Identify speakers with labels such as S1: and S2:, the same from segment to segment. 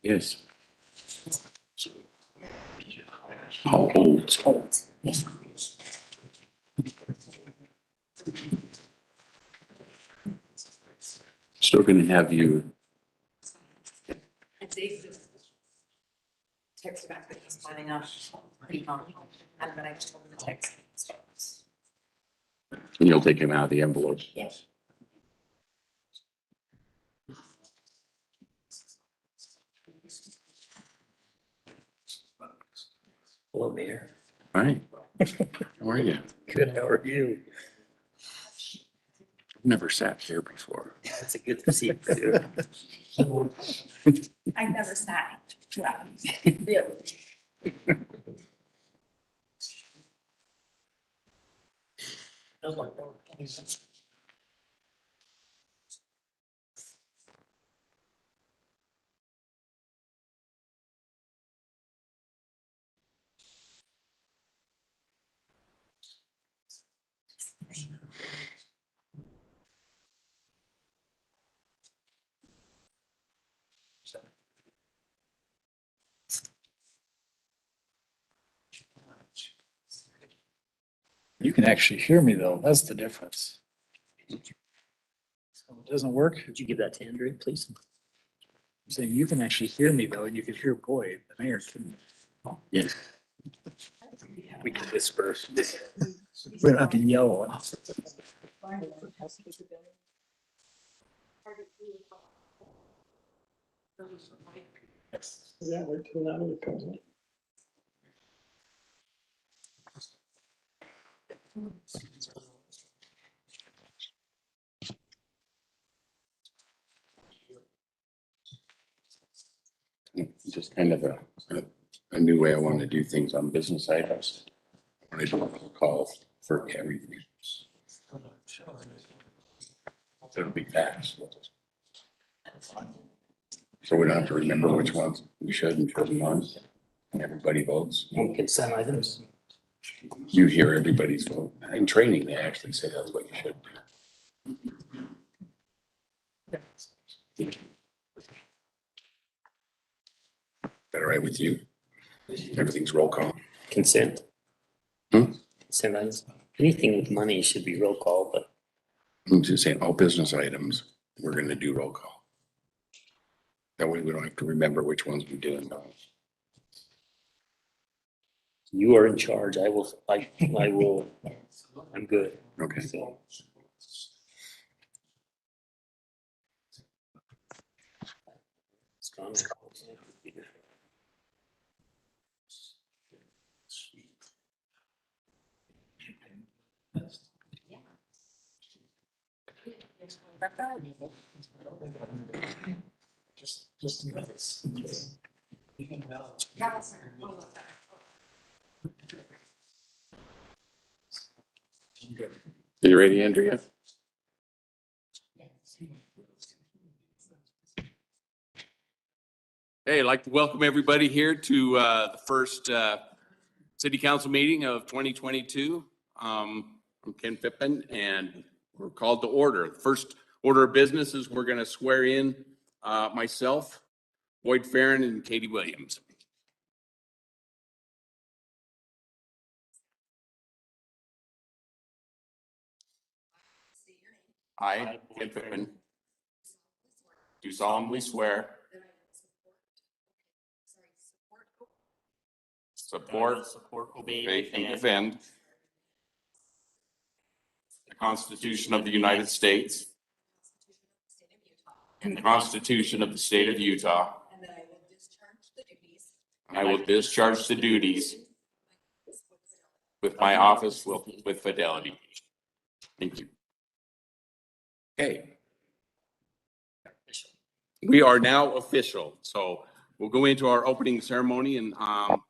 S1: Yes. How old? Still gonna have you.
S2: Text back that he's planning on pretty long. And then I just told him to text.
S1: And you'll take him out of the envelope.
S2: Yes.
S3: Hello, Mayor.
S1: All right. How are you?
S3: Good, how are you?
S1: I've never sat here before.
S3: It's a good to see you too.
S2: I've never sat. Really?
S4: You can actually hear me though. That's the difference. So it doesn't work.
S3: Could you give that to Andrea, please?
S4: I'm saying you can actually hear me though, and you can hear Boyd, the mayor can.
S1: Yes.
S3: We can whisper.
S4: We don't have to yell. Yeah, we're too loud.
S1: Just kind of a new way I want to do things on business items. I do a call for everything. It'll be fast. So we don't have to remember which ones we should and shouldn't on. And everybody votes.
S3: Consent items.
S1: You hear everybody's vote. In training, they actually say that's what you should do. That all right with you? Everything's roll call.
S3: Consent.
S1: Hmm?
S3: Consent items. Anything with money should be roll call, but
S1: I'm just saying all business items, we're gonna do roll call. That way we don't have to remember which ones we do and don't.
S3: you are in charge. I will, I'm good.
S1: Okay.
S3: So, it's gone.
S4: Just minutes.
S1: You ready, Andrea? Hey, I'd like to welcome everybody here to the first city council meeting of 2022. I'm Ken Pippin and we're called to order. The first order of business is we're going to swear in myself, Boyd Farron, and Katie Williams. I, Ken Pippin, do solemnly swear support, obey, and defend the Constitution of the United States and the Constitution of the State of Utah. And I will discharge the duties with my office with fidelity. Thank you. Okay. We are now official, so we'll go into our opening ceremony. And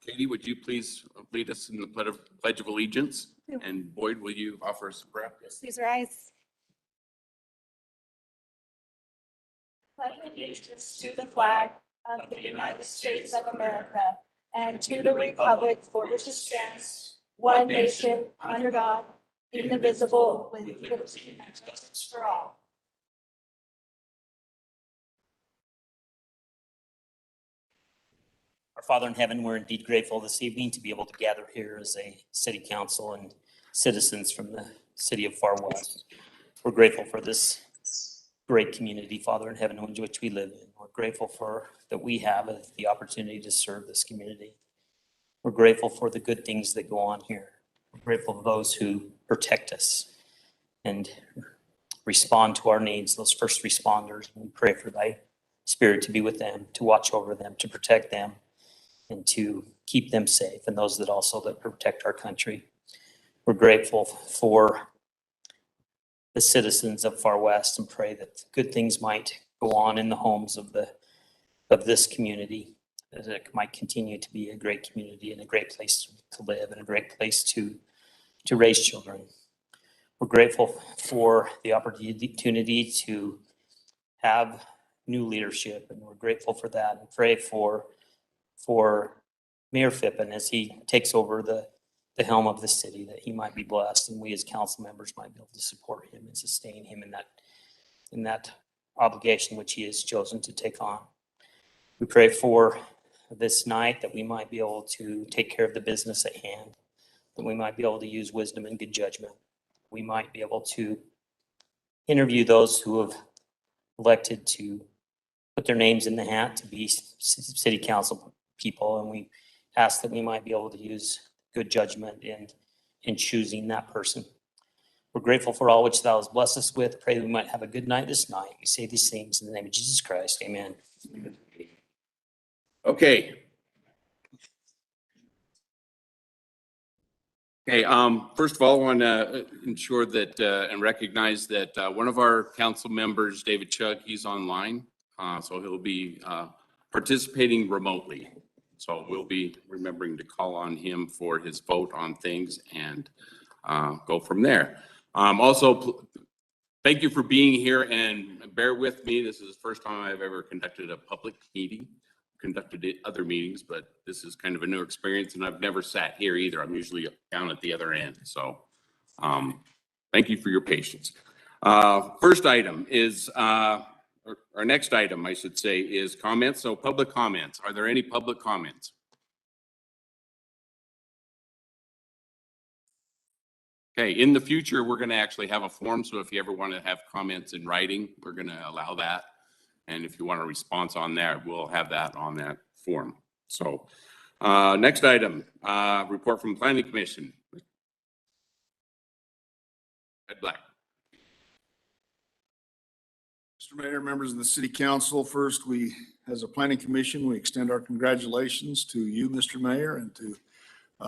S1: Katie, would you please lead us in the Pledge of Allegiance? And Boyd, will you offer us a prayer?
S5: Please rise. Pledge allegiance to the flag of the United States of America and to the republic for which it stands, one nation, under God, indivisible, with liberty and justice for all.
S3: Father in heaven, we're indeed grateful this evening to be able to gather here as a city council and citizens from the city of Far West. We're grateful for this great community, Father in heaven, in which we live in. We're grateful for that we have the opportunity to serve this community. We're grateful for the good things that go on here. We're grateful for those who protect us and respond to our needs, those first responders. And we pray for thy spirit to be with them, to watch over them, to protect them, and to keep them safe, and those that also that protect our country. We're grateful for the citizens of Far West and pray that good things might go on in the homes of this community, that it might continue to be a great community and a great place to live and a great place to raise children. We're grateful for the opportunity to have new leadership, and we're grateful for that, and pray for Mayor Phippen as he takes over the helm of the city, that he might be blessed, and we as council members might be able to support him and sustain him in that obligation which he has chosen to take on. We pray for this night that we might be able to take care of the business at hand, that we might be able to use wisdom and good judgment. We might be able to interview those who have elected to put their names in the hat to be city council people, and we ask that we might be able to use good judgment in choosing that person. We're grateful for all which thou hast blessed us with. Pray that we might have a good night this night. We say these things in the name of Jesus Christ. Amen.
S1: Okay. Okay, first of all, I want to ensure that and recognize that one of our council members, David Chugg, he's online. So he'll be participating remotely. So we'll be remembering to call on him for his vote on things and go from there. Also, thank you for being here, and bear with me. This is the first time I've ever conducted a public meeting. Conducted other meetings, but this is kind of a new experience, and I've never sat here either. I'm usually down at the other end. So thank you for your patience. First item is, our next item, I should say, is comments. So public comments. Are there any public comments? Okay, in the future, we're going to actually have a form. So if you ever want to have comments in writing, we're going to allow that. And if you want a response on that, we'll have that on that form. So next item, report from Planning Commission. Ed Black.
S6: Mr. Mayor, members of the City Council, first, as a Planning Commission, we extend our congratulations to you, Mr. Mayor, and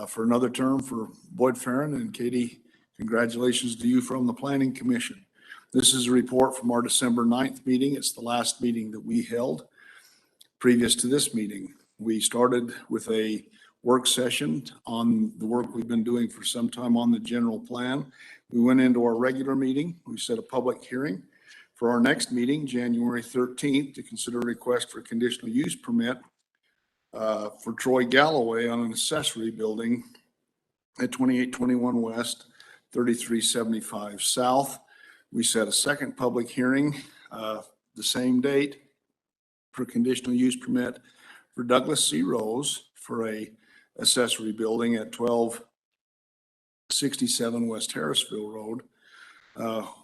S6: for another term for Boyd Farron, and Katie, congratulations to you from the Planning Commission. This is a report from our December 9th meeting. It's the last meeting that we held. Previous to this meeting, we started with a work session on the work we've been doing for some time on the general plan. We went into our regular meeting. We set a public hearing for our next meeting, January 13th, to consider a request for a conditional use permit for Troy Galloway on an accessory building at 2821 West, 3375 South. We set a second public hearing the same date for conditional use permit for Douglas C. Rose for a accessory building at 1267 West Harrisville Road.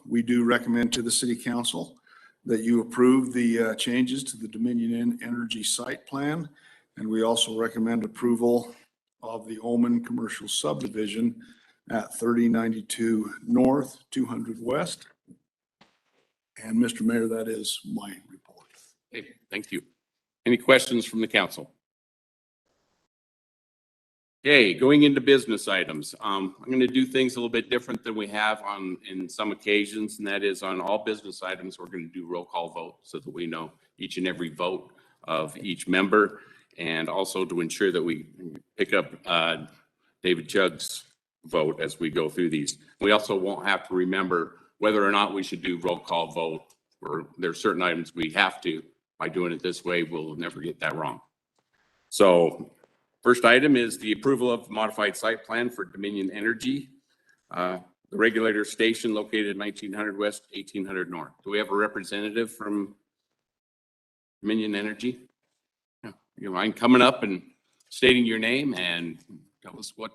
S6: We do recommend to the City Council that you approve the changes to the Dominion Energy site plan. And we also recommend approval of the Omen Commercial Subdivision at 3092 North, 200 West. And Mr. Mayor, that is my report.
S1: Okay, thank you. Any questions from the council? Okay, going into business items. I'm going to do things a little bit different than we have in some occasions, and that is on all business items, we're going to do roll call vote so that we know each and every vote of each member, and also to ensure that we pick up David Chugg's vote as we go through these. We also won't have to remember whether or not we should do roll call vote, or there are certain items we have to. By doing it this way, we'll never get that wrong. So first item is the approval of modified site plan for Dominion Energy, the regulator station located 1900 West, 1800 North. Do we have a representative from Dominion Energy? Yeah, you mind coming up and stating your name and tell us what.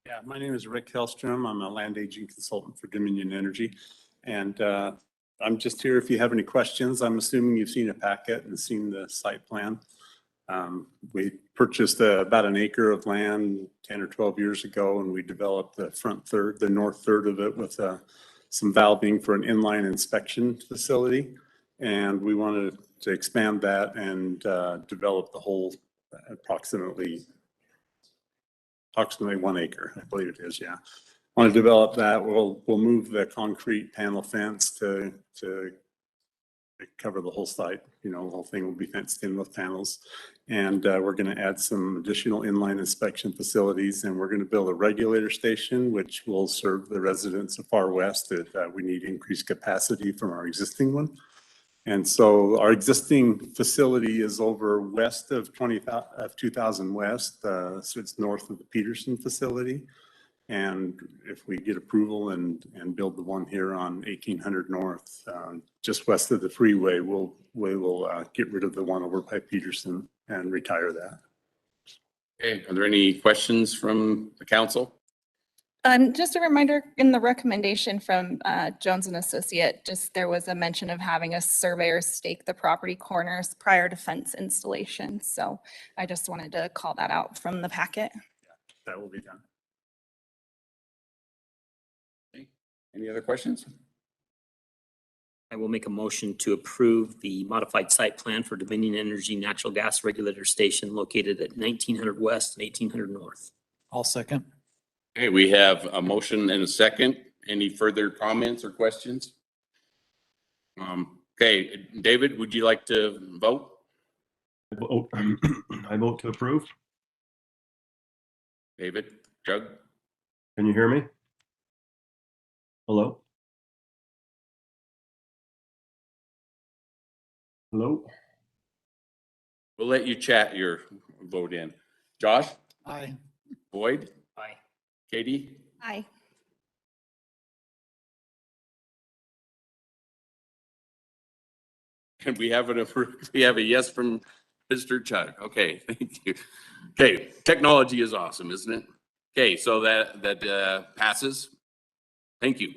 S7: Yeah, my name is Rick Hellstrom. I'm a land aging consultant for Dominion Energy. And I'm just here if you have any questions. I'm assuming you've seen a packet and seen the site plan. We purchased about an acre of land 10 or 12 years ago, and we developed the front third, the north third of it with some valving for an inline inspection facility. And we wanted to expand that and develop the whole approximately 1 acre, I believe it is, yeah. Want to develop that, we'll move the concrete panel fence to cover the whole site. You know, the whole thing will be fenced in with panels. And we're going to add some additional inline inspection facilities, and we're going to build a regulator station, which will serve the residents of Far West that we need increased capacity from our existing one. And so our existing facility is over west of 2000 West, so it's north of the Peterson facility. And if we get approval and build the one here on 1800 North, just west of the freeway, we will get rid of the one over by Peterson and retire that.
S1: Okay, are there any questions from the council?
S5: Just a reminder in the recommendation from Jones and Associate, just there was a mention of having a surveyor stake the property corners prior to fence installation. So I just wanted to call that out from the packet.
S7: That will be done.
S1: Any other questions?
S3: I will make a motion to approve the modified site plan for Dominion Energy Natural Gas Regulator Station located at 1900 West and 1800 North.
S4: I'll second.
S1: Okay, we have a motion and a second. Any further comments or questions? Okay, David, would you like to vote?
S8: I vote to approve.
S1: David, Jug?
S8: Can you hear me? Hello? Hello?
S1: We'll let you chat your vote in. Josh?
S4: Aye.
S1: Boyd?
S3: Aye.
S1: Katie?
S5: Aye.
S1: Can we have we have a yes from Mr. Chug? Okay, thank you. Okay, technology is awesome, isn't it? Okay, so that passes. Thank you.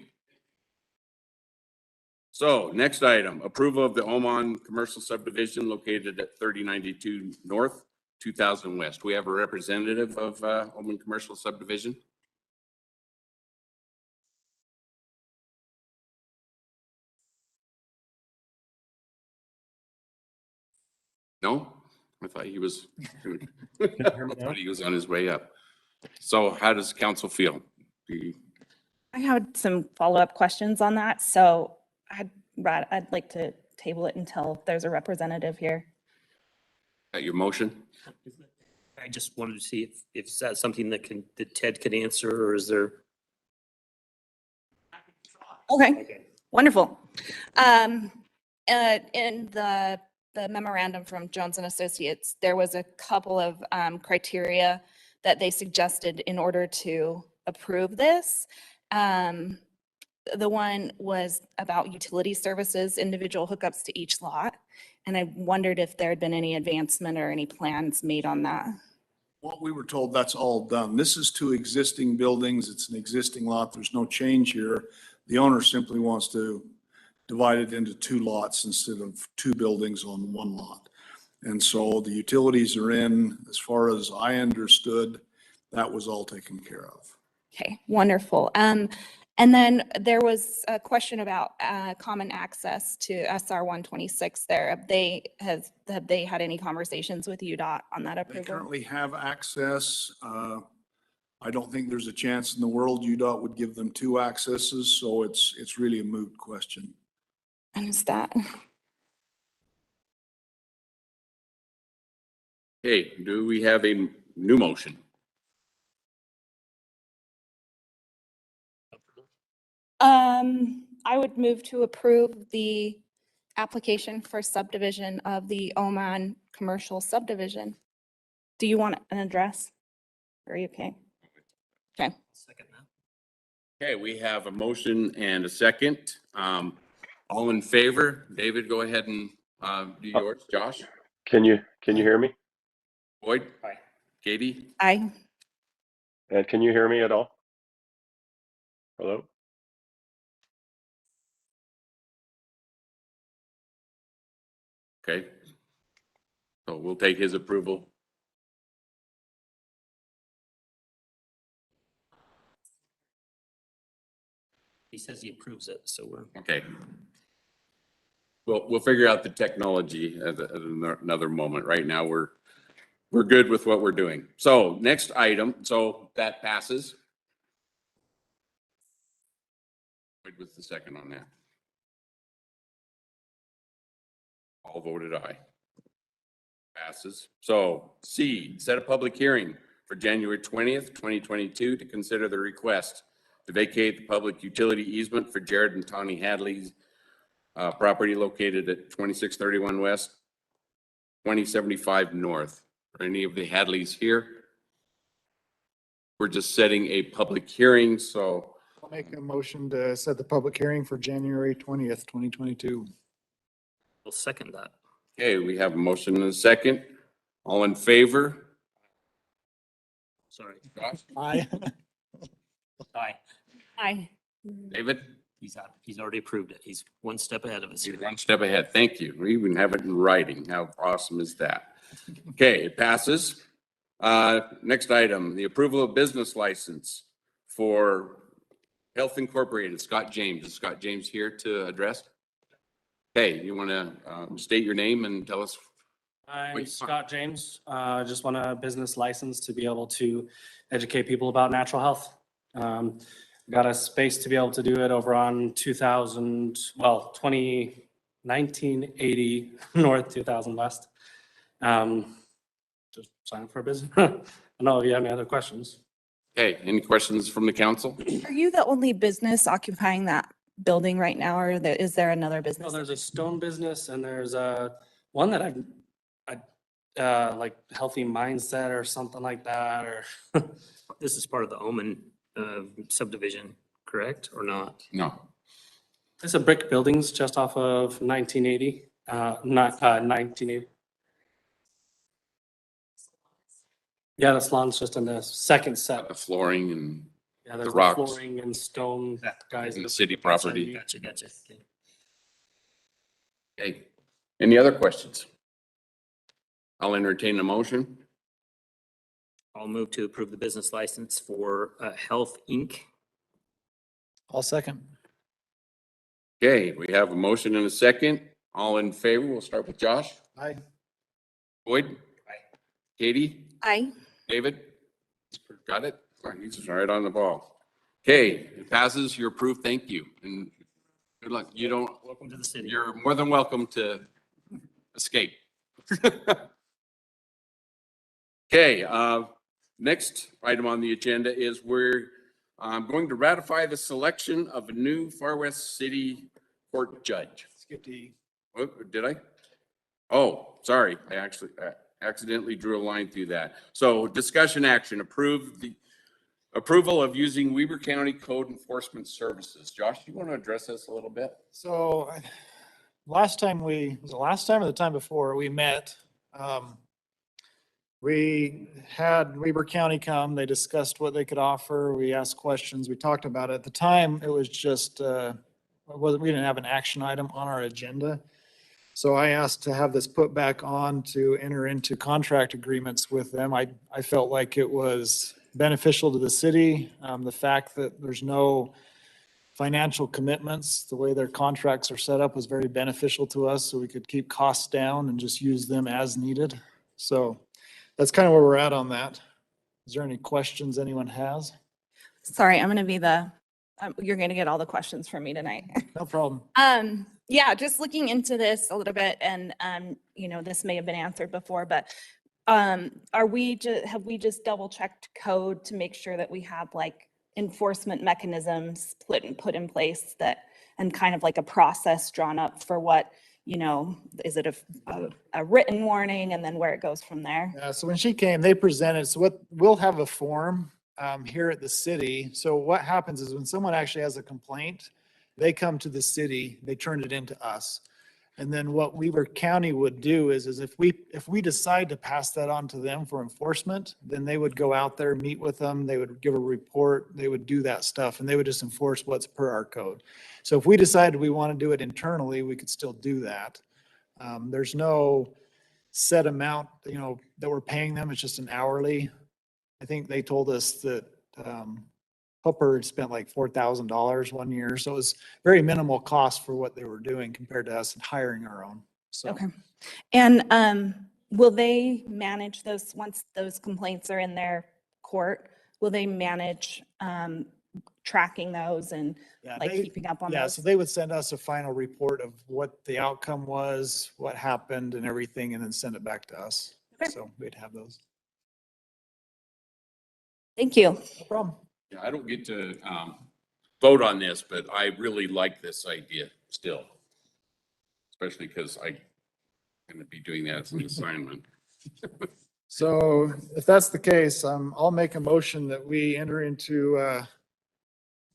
S1: So next item, approval of the Oman commercial subdivision located at 3092 North, 2000 West. We have a representative of Oman commercial subdivision. No? I thought he was, I thought he was on his way up. So how does council feel?
S5: I had some follow-up questions on that. So I'd like to table it until there's a representative here.
S1: At your motion?
S3: I just wanted to see if that's something that Ted could answer, or is there?
S5: Okay, wonderful. In the memorandum from Jones and Associates, there was a couple of criteria that they suggested in order to approve this. The one was about utility services, individual hookups to each lot. And I wondered if there had been any advancement or any plans made on that.
S6: What we were told, that's all done. This is two existing buildings. It's an existing lot. There's no change here. The owner simply wants to divide it into two lots instead of two buildings on one lot. And so the utilities are in, as far as I understood, that was all taken care of.
S5: Okay, wonderful. And then there was a question about common access to SR 126 there. Have they had any conversations with UDOT on that
S6: They
S5: approval?
S6: currently have access. I don't think there's a chance in the world UDOT would give them two accesses, so it's really a moot question.
S5: And is that,
S1: Okay, do we have a new motion?
S5: I would move to approve the application for subdivision of the Oman commercial subdivision. Do you want an address? Are you okay? Okay.
S3: Second that.
S1: Okay, we have a motion and a second. All in favor? David, go ahead and do yours. Josh?
S8: Can you hear me?
S1: Boyd?
S3: Aye.
S1: Katie?
S2: Aye.
S8: And can you hear me at all? Hello?
S1: Okay. So we'll take his approval.
S3: He says he approves it, so we're.
S1: Okay. We'll figure out the technology at another moment. Right now, we're good with what we're doing. So next item, so that passes. Wait, was the second on that? All voted aye. Passes. So C, set a public hearing for January 20th, 2022 to consider the request to vacate the public utility easement for Jared and Tawny Hadley's property located at 2631 West, 2075 North. Are any of the Hadleys here? We're just setting a public hearing, so
S6: I'll make a motion to set the public hearing for January 20th, 2022.
S3: We'll second that.
S1: okay, we have a motion and a second. All in favor?
S3: Sorry.
S1: Josh?
S6: Aye.
S3: Aye.
S2: Aye.
S1: David?
S3: He's already approved it. He's one step ahead of us
S1: You're
S3: here.
S1: one step ahead. Thank you. We even have it in writing. How awesome is that? Okay, it passes. Next item, the approval of business license for Health Incorporated, Scott James. Is Scott James here to address? Okay, you want to state your name and tell us?
S9: I'm
S1: Wait,
S9: Scott James. Just want a business license to be able to educate people about natural health. Got a space to be able to do it over on 1980 North, 2000 West. Just sign up for a business. I don't know if you have any other questions.
S1: Okay, any questions from the council?
S10: Are you the only business occupying that building right now, or is there another
S9: Well,
S10: business?
S9: there's a stone business and there's one that like Healthy Mindset or something like that, or
S3: This is part of the Omen subdivision, correct, or not?
S1: No.
S9: it's a brick buildings just off of 1980, not 1980. Yeah, the salon's just in the second set.
S1: The flooring and
S9: Yeah, there's the
S1: rocks.
S9: flooring and stone guys.
S1: and the
S9: that
S1: city
S9: work outside
S1: property.
S9: me.
S3: Gotcha. Okay.
S1: Okay, any other questions? I'll entertain a motion.
S3: I'll move to approve the business license for Health Inc.
S4: I'll second.
S1: Okay, we have a motion and a second. All in favor, we'll start with Josh.
S6: Aye.
S1: Boyd? Katie?
S10: Aye.
S1: David? Got it? All right, he's right on the ball. Okay, it passes. You're approved. Thank you. And good luck. You don't,
S3: Welcome to the city.
S1: you're more than welcome to escape. Okay, next item on the agenda is we're going to ratify the selection of a new Far West City Court judge.
S6: Skip E.
S1: What, did I? Oh, sorry. I actually accidentally drew a line through that. So discussion action, approve the approval of using Weber County Code Enforcement Services. Josh, you want to address this a little bit?
S4: So last time was the last time or the time before we met, we had Weber County come, they discussed what they could offer. We asked questions. We talked about it. At the time, it was just, we didn't have an action item on our agenda. So I asked to have this put back on to enter into contract agreements with them. I felt like it was beneficial to the city. The fact that there's no financial commitments, the way their contracts are set up was very beneficial to us, so we could keep costs down and just use them as needed. So that's kind of where we're at on that. Is there any questions anyone has?
S10: Sorry, I'm gonna be you're gonna get all the questions from me tonight.
S4: No problem.
S10: Yeah, just looking into this a little bit and, this may have been answered before, but have we just double checked code to make sure that we have like enforcement mechanisms put in place and kind of like a process drawn up for what, is it a written warning and then where it goes from there?
S4: Yeah, so when she came, they presented, so we'll have a form here at the city. So what happens is when someone actually has a complaint, they come to the city, they turn it into us. And then what Weber County would do is if we decide to pass that on to them for enforcement, then they would go out there, meet with them, they would give a report, they would do that stuff, and they would just enforce what's per our code. So if we decided we want to do it internally, we could still do that. There's no set amount, that we're paying them. It's just an hourly. I think they told us that, Hooper had spent like $4,000 one year. So it was very minimal cost for what they were doing compared to us hiring our own. So.
S10: Okay. And will they manage those, once those complaints are in their court, will they manage tracking those and
S4: Yeah,
S10: like keeping up on
S4: Yeah,
S10: those?
S4: so they would send us a final report of what the outcome was, what happened and everything, and then send it back to us.
S10: Okay.
S4: So we'd have those.
S10: Thank you.
S4: No problem.
S1: Yeah, I don't get to vote on this, but I really like this idea still. Especially because I'm going to be doing that as an assignment.
S4: So if that's the case, I'll make a motion that we enter into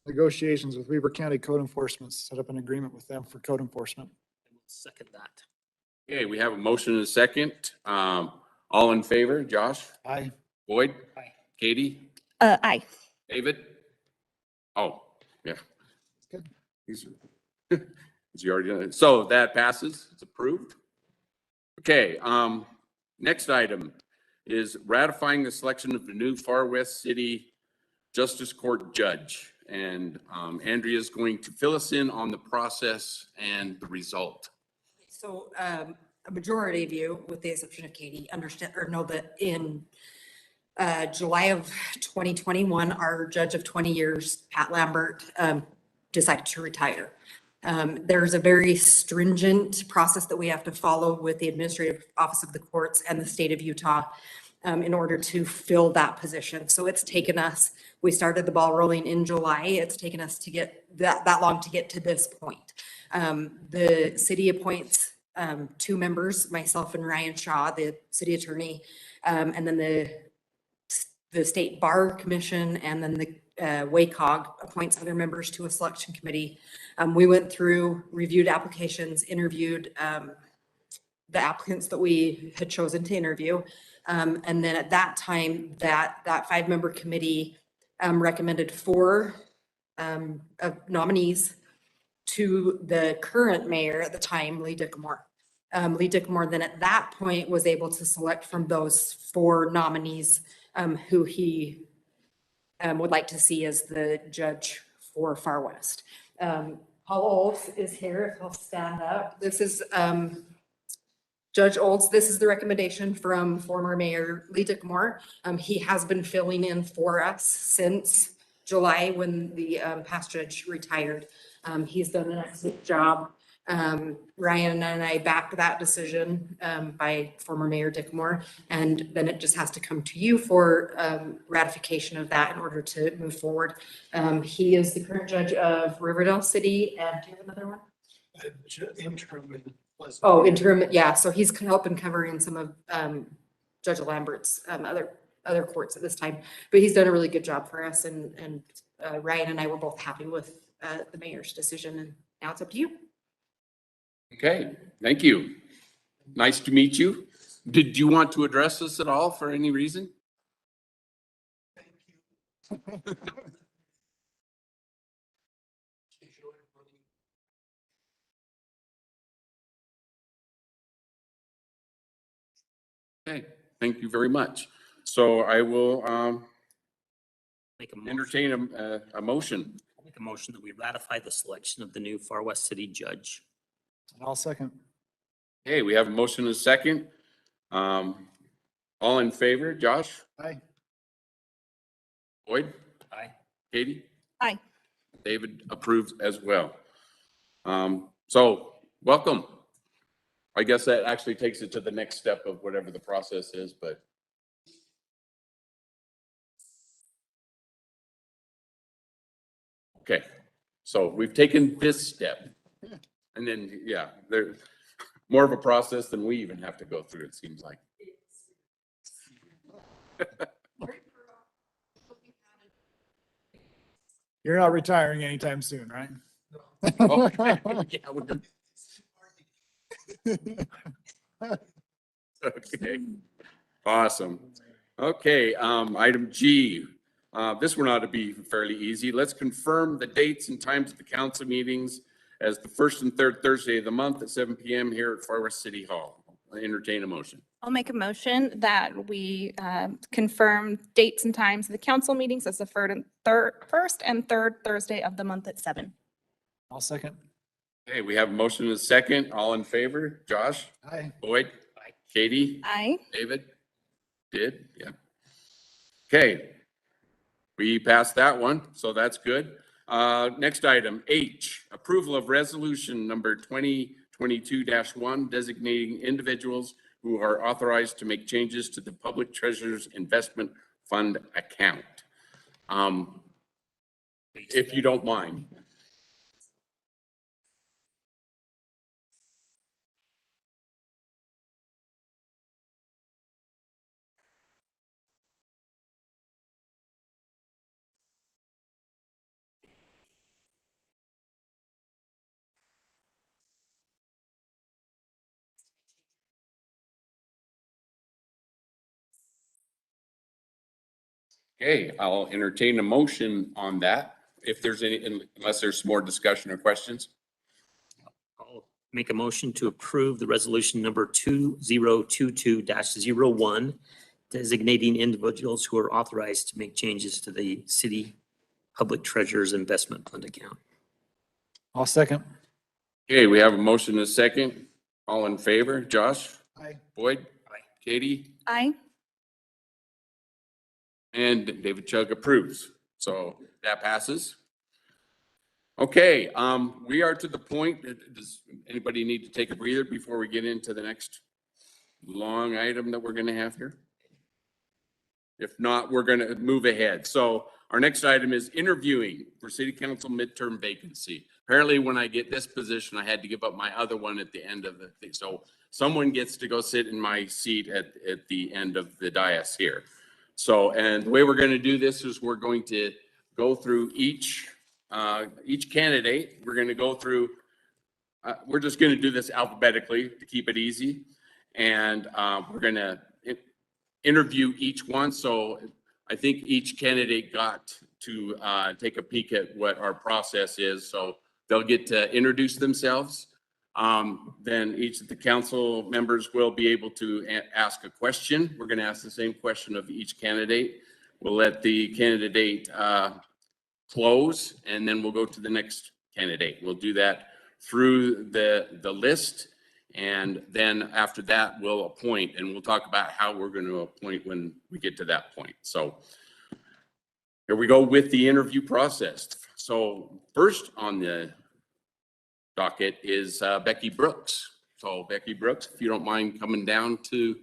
S4: negotiations with Weber County Code Enforcement, set up an agreement with them for code enforcement.
S3: Second that.
S1: Okay, we have a motion and a second. All in favor, Josh?
S4: Aye.
S1: Boyd?
S3: Aye.
S1: Katie?
S10: Aye.
S1: David? Oh, yeah.
S4: Good.
S1: Is he already done it? So that passes, it's approved. Okay, next item is ratifying the selection of the new Far West City Justice Court Judge. And Andrea is going to fill us in on the process and the result.
S2: So a majority of you, with the exception of Katie, understand or know that in July of 2021, our judge of 20 years, Pat Lambert, decided to retire. There's a very stringent process that we have to follow with the Administrative Office of the Courts and the state of Utah in order to fill that position. So it's taken us, we started the ball rolling in July. It's taken us to get that long to get to this point. The city appoints 2 members, myself and Ryan Shaw, the city attorney, and then the State Bar Commission, and then the WACOG appoints other members to a selection committee. We went through, reviewed applications, interviewed the applicants that we had chosen to interview. And then at that time, that 5-member committee recommended 4 nominees to the current mayor at the time, Lee Dickamore. Lee Dickamore then at that point was able to select from those 4 nominees who he would like to see as the judge for Far West. Paul Olds is here, if he'll stand up. This is Judge Olds. This is the recommendation from former Mayor Lee Dickamore. He has been filling in for us since July when the past judge retired. He's done an excellent job. Ryan and I backed that decision by former Mayor Dickamore, and then it just has to come to you for ratification of that in order to move forward. He is the current judge of Riverdale City, and do you have another one? Oh, interim, yeah, so he's helping covering some of Judge Lambert's other courts at this time, but he's done a really good job for us, and Ryan and I were both happy with the mayor's decision, and now it's up to you.
S1: Okay, thank you. Nice to meet you. Did you want to address us at all for any reason? Okay, thank you very much. So I will
S3: Make a motion.
S1: entertain a motion.
S3: I'll make a motion that we ratify the selection of the new Far West City judge.
S4: I'll second.
S1: Okay, we have a motion and a second. All in favor, Josh?
S4: Aye.
S1: Boyd?
S3: Aye.
S1: Katie?
S10: Aye.
S1: David approves as well. So welcome. I guess that actually takes it to the next step of whatever the process is, but. Okay, so we've taken this step. And then, yeah, there's more of a process than we even have to go through, it seems like.
S4: You're not retiring anytime soon, right?
S1: Oh, yeah, Okay, awesome. Okay, item G. This one ought to be fairly easy. Let's confirm the dates and times of the council meetings as the first and third Thursday of the month at 7 PM here at Far West City Hall. I entertain a motion.
S10: I'll make a motion that we confirm dates and times of the council meetings as the first and third Thursday of the month at 7.
S4: I'll second.
S1: Okay, we have a motion and a second. All in favor? Josh?
S4: Aye.
S1: Boyd? Katie?
S10: Aye.
S1: David? Did? Yeah. Okay. We passed that one, so that's good. Next item, H, approval of resolution number 2022-1 designating individuals who are authorized to make changes to the public treasurer's investment fund account. If you don't mind. Okay, I'll entertain a motion on that. If there's any, unless there's more discussion or questions.
S3: I'll make a motion to approve the resolution number 2022-01, designating individuals who are authorized to make changes to the city public treasurer's investment fund account.
S4: I'll second.
S1: Okay, we have a motion and a second. All in favor? Josh?
S4: Aye.
S1: Boyd? Katie?
S10: Aye.
S1: And David Chug approves. So that passes. Okay, we are to the point. Does anybody need to take a breather before we get into the next long item that we're gonna have here? If not, we're gonna move ahead. So our next item is interviewing for city council midterm vacancy. Apparently, when I get this position, I had to give up my other one at the end of the thing. So someone gets to go sit in my seat at the end of the dais here. So, and the way we're gonna do this is we're going to go through each candidate. We're gonna go through, we're just gonna do this alphabetically to keep it easy. And we're gonna interview each one. So I think each candidate got to take a peek at what our process is. So they'll get to introduce themselves. Then each of the council members will be able to ask a question. We're going to ask the same question of each candidate. We'll let the candidate close, and then we'll go to the next candidate. We'll do that through the list. And then after that, we'll appoint, and we'll talk about how we're going to appoint when we get to that point. So here we go with the interview process. So first on the docket is Becky Brooks. So Becky Brooks, if you don't mind coming down to.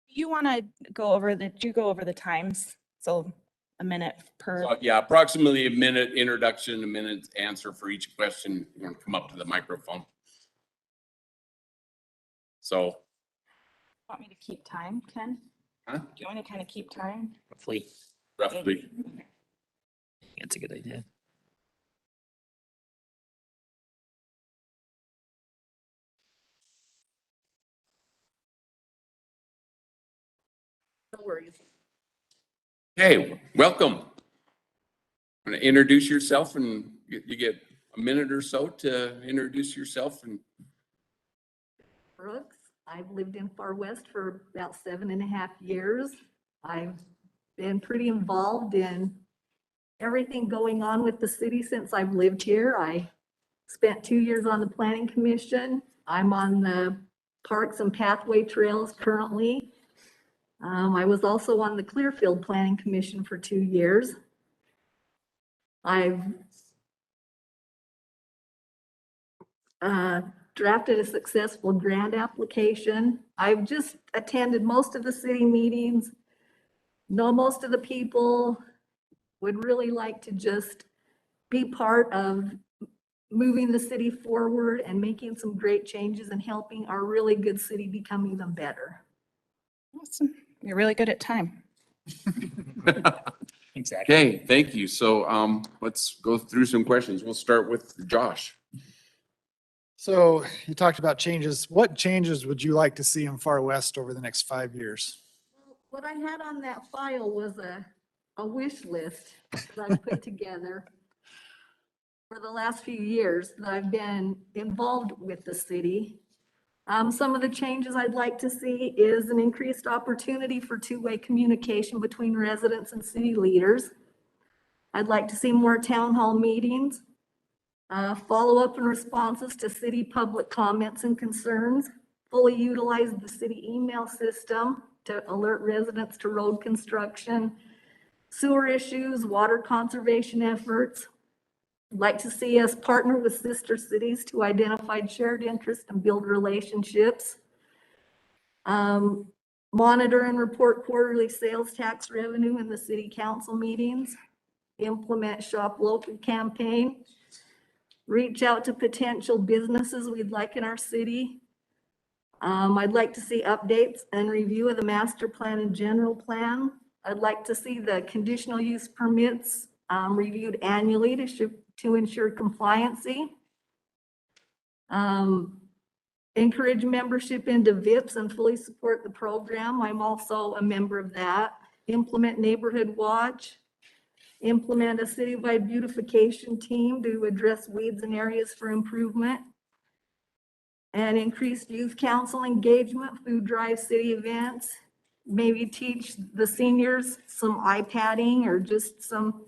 S10: You want to go over the times? So a minute per.
S1: Yeah, approximately a minute introduction, a minute answer for each question. You want to come up to the microphone. So.
S10: Want me to keep time, Ken?
S1: Huh?
S10: Do you want me to kind of keep time?
S3: Roughly,
S1: Roughly.
S3: that's a good idea.
S10: No worries.
S1: Hey, welcome. Want to introduce yourself, and you get a minute or so to introduce yourself. And
S11: Brooks. I've lived in Far West for about 7.5 years. I've been pretty involved in everything going on with the city since I've lived here. I spent 2 years on the planning commission. I'm on the Parks and Pathway Trails currently. I was also on the Clearfield Planning Commission for 2 years. I've drafted a successful grant application. I've just attended most of the city meetings, know most of the people, would really like to just be part of moving the city forward and making some great changes and helping our really good city become even better.
S10: Awesome. You're really good at time.
S3: Exactly.
S1: okay, thank you. So let's go through some questions. We'll start with Josh.
S4: So you talked about changes. What changes would you like to see in Far West over the next 5 years?
S11: What I had on that file was a wish list that I put together for the last few years that I've been involved with the city. Some of the changes I'd like to see is an increased opportunity for two-way communication between residents and city leaders. I'd like to see more town hall meetings, follow-up and responses to city public comments and concerns, fully utilize the city email system to alert residents to road construction, sewer issues, water conservation efforts. I'd like to see us partner with sister cities to identify shared interests and build relationships. Monitor and report quarterly sales tax revenue in the city council meetings, implement shop local campaign, reach out to potential businesses we'd like in our city. I'd like to see updates and review of the master plan and general plan. I'd like to see the conditional use permits reviewed annually to ensure compliancy. Encourage membership into VIPs and fully support the program. I'm also a member of that. Implement neighborhood watch. Implement a citywide beautification team to address weeds and areas for improvement. And increased youth council engagement, food drive city events. Maybe teach the seniors some iPadding or just some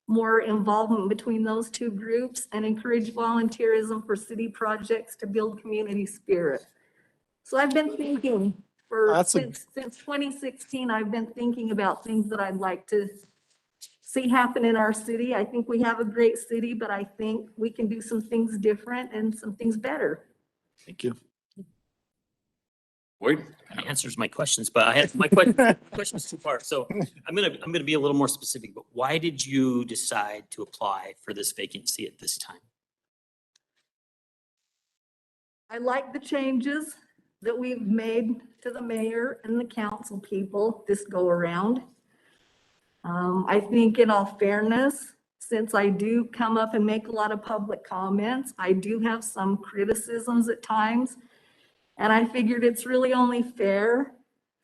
S11: more involvement between those two groups, and encourage volunteerism for city projects to build community spirit. So I've been thinking since 2016, I've been thinking about things that I'd like to see happen in our city. I think we have a great city, but I think we can do some things different and some things better.
S4: Thank you.
S1: Wait,
S3: That answers my questions, but I had my question was too far. So I'm gonna be a little more specific, but why did you decide to apply for this vacancy at this time?
S11: I like the changes that we've made to the mayor and the council people this go around. I think in all fairness, since I do come up and make a lot of public comments, I do have some criticisms at times. And I figured it's really only fair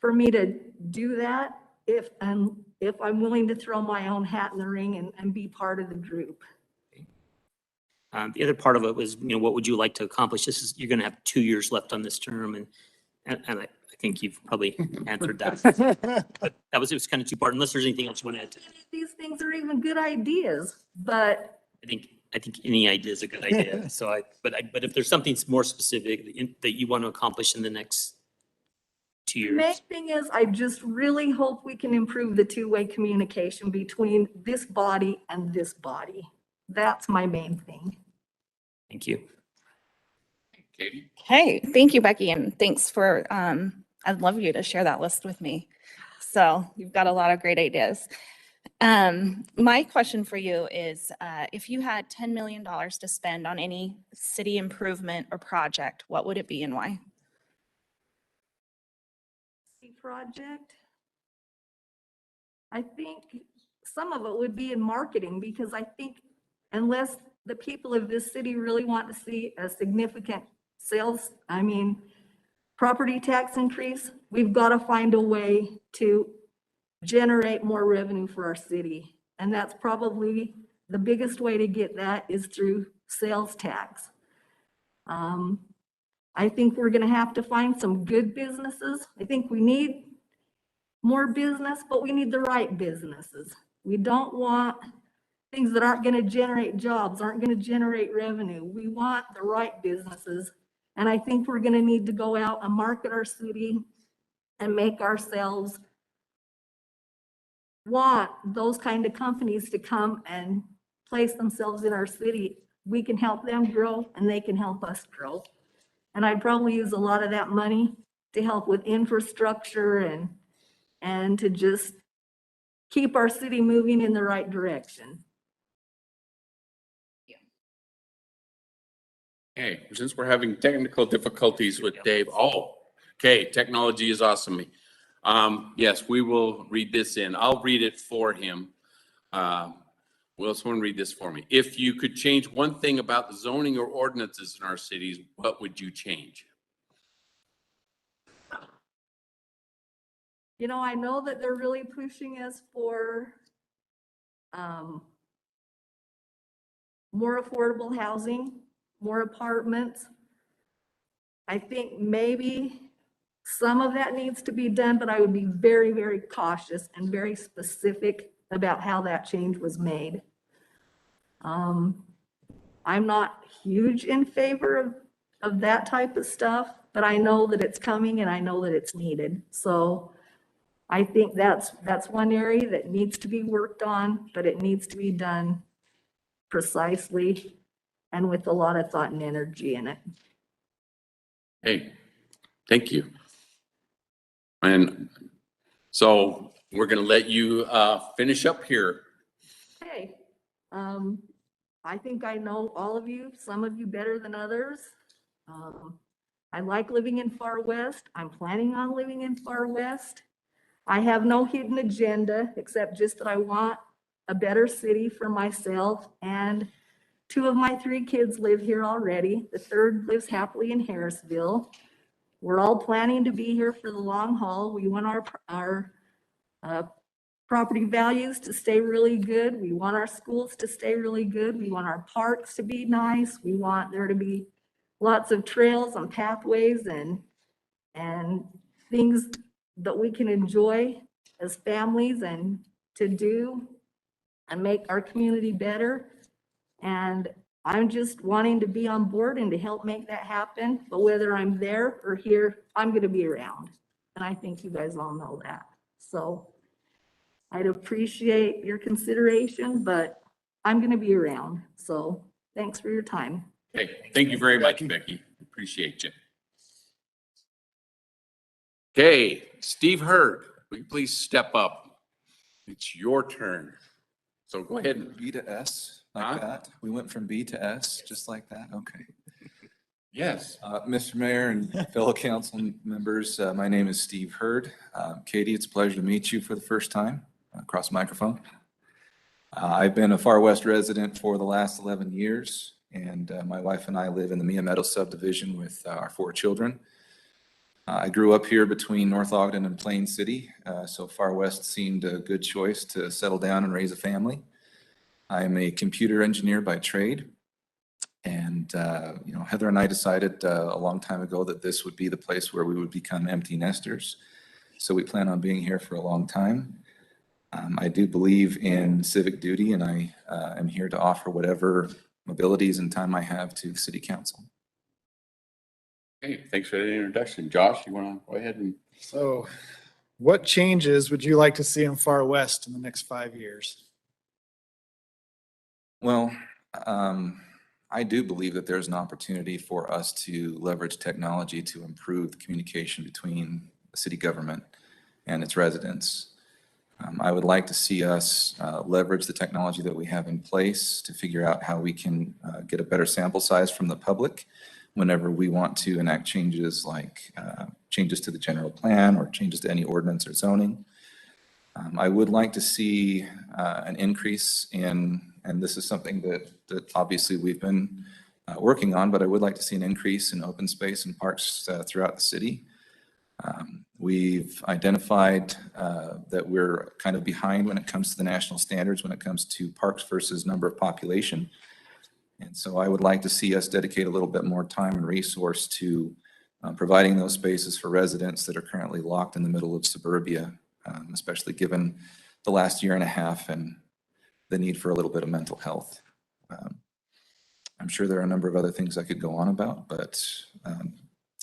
S11: for me to do that if I'm willing to throw my own hat in the ring and be part of the group.
S3: The other part of it was, what would you like to accomplish? You're gonna have 2 years left on this term, and I think you've probably answered that. But it was kind of two-part, unless there's anything else you want to add to.
S11: These things are even good ideas, but
S3: I think any idea is a good idea. So but if there's something more specific that you want to accomplish in the next 2
S11: the
S3: years.
S11: main thing is I just really hope we can improve the two-way communication between this body and this body. That's my main thing.
S3: Thank you.
S1: Katie?
S10: Hey, thank you, Becky, and thanks for, I'd love you to share that list with me. So you've got a lot of great ideas. My question for you is, if you had $10 million to spend on any city improvement or project, what would it be and why?
S11: Project. I think some of it would be in marketing, because I think unless the people of this city really want to see a significant property tax increase, we've got to find a way to generate more revenue for our city. And that's probably the biggest way to get that is through sales tax. I think we're going to have to find some good businesses. I think we need more business, but we need the right businesses. We don't want things that aren't going to generate jobs, aren't going to generate revenue. We want the right businesses. And I think we're going to need to go out and market our city and make ourselves want those kind of companies to come and place themselves in our city. We can help them grow and they can help us grow. And I'd probably use a lot of that money to help with infrastructure and to just keep our city moving in the right direction.
S1: Okay, since we're having technical difficulties with Dave, okay, technology is awesome. Yes, we will read this in. I'll read it for him. Will someone read this for me? If you could change one thing about the zoning or ordinances in our cities, what would you change?
S11: You know, I know that they're really pushing us for more affordable housing, more apartments. I think maybe some of that needs to be done, but I would be very, very cautious and very specific about how that change was made. I'm not huge in favor of that type of stuff, but I know that it's coming and I know that it's needed. So I think that's one area that needs to be worked on, but it needs to be done precisely and with a lot of thought and energy in it.
S1: Hey, thank you. And so we're going to let you finish up here.
S11: Okay, I think I know all of you, some of you better than others. I like living in Far West. I'm planning on living in Far West. I have no hidden agenda except just that I want a better city for myself, and 2 of my 3 kids live here already. The 3rd lives happily in Harrisville. We're all planning to be here for the long haul. We want our property values to stay really good. We want our schools to stay really good. We want our parks to be nice. We want there to be lots of trails and pathways and things that we can enjoy as families and to do and make our community better. And I'm just wanting to be on board and to help make that happen. But whether I'm there or here, I'm going to be around. And I think you guys all know that. So I'd appreciate your consideration, but I'm going to be around. So thanks for your time.
S1: Hey, thank you very much, Becky. Appreciate you. Okay, Steve Hurd, will you please step up? It's your turn. So go ahead and,
S12: B to S,
S1: Huh?
S12: like that. We went from B to S, just like that. Okay.
S1: yes.
S12: Mr. Mayor and fellow council members, my name is Steve Hurd. Katie, it's a pleasure to meet you for the first time across the microphone. I've been a Far West resident for the last 11 years, and my wife and I live in the Mia Meadows subdivision with our 4 children. I grew up here between North Ogden and Plain City, so Far West seemed a good choice to settle down and raise a family. I'm a computer engineer by trade. And, Heather and I decided a long time ago that this would be the place where we would become empty nesters. So we plan on being here for a long time. I do believe in civic duty, and I am here to offer whatever abilities and time I have to the city council.
S1: Hey, thanks for that introduction. Josh, you want to go ahead and?
S4: So what changes would you like to see in Far West in the next 5 years?
S12: Well, I do believe that there's an opportunity for us to leverage technology to improve the communication between the city government and its residents. I would like to see us leverage the technology that we have in place to figure out how we can get a better sample size from the public whenever we want to enact changes like changes to the general plan or changes to any ordinance or zoning. I would like to see an increase in, and this is something that obviously we've been working on, but I would like to see an increase in open space and parks throughout the city. We've identified that we're kind of behind when it comes to the national standards when it comes to parks versus number of population. And so I would like to see us dedicate a little bit more time and resource to providing those spaces for residents that are currently locked in the middle of suburbia, especially given the last year and a half and the need for a little bit of mental health. I'm sure there are a number of other things I could go on about, but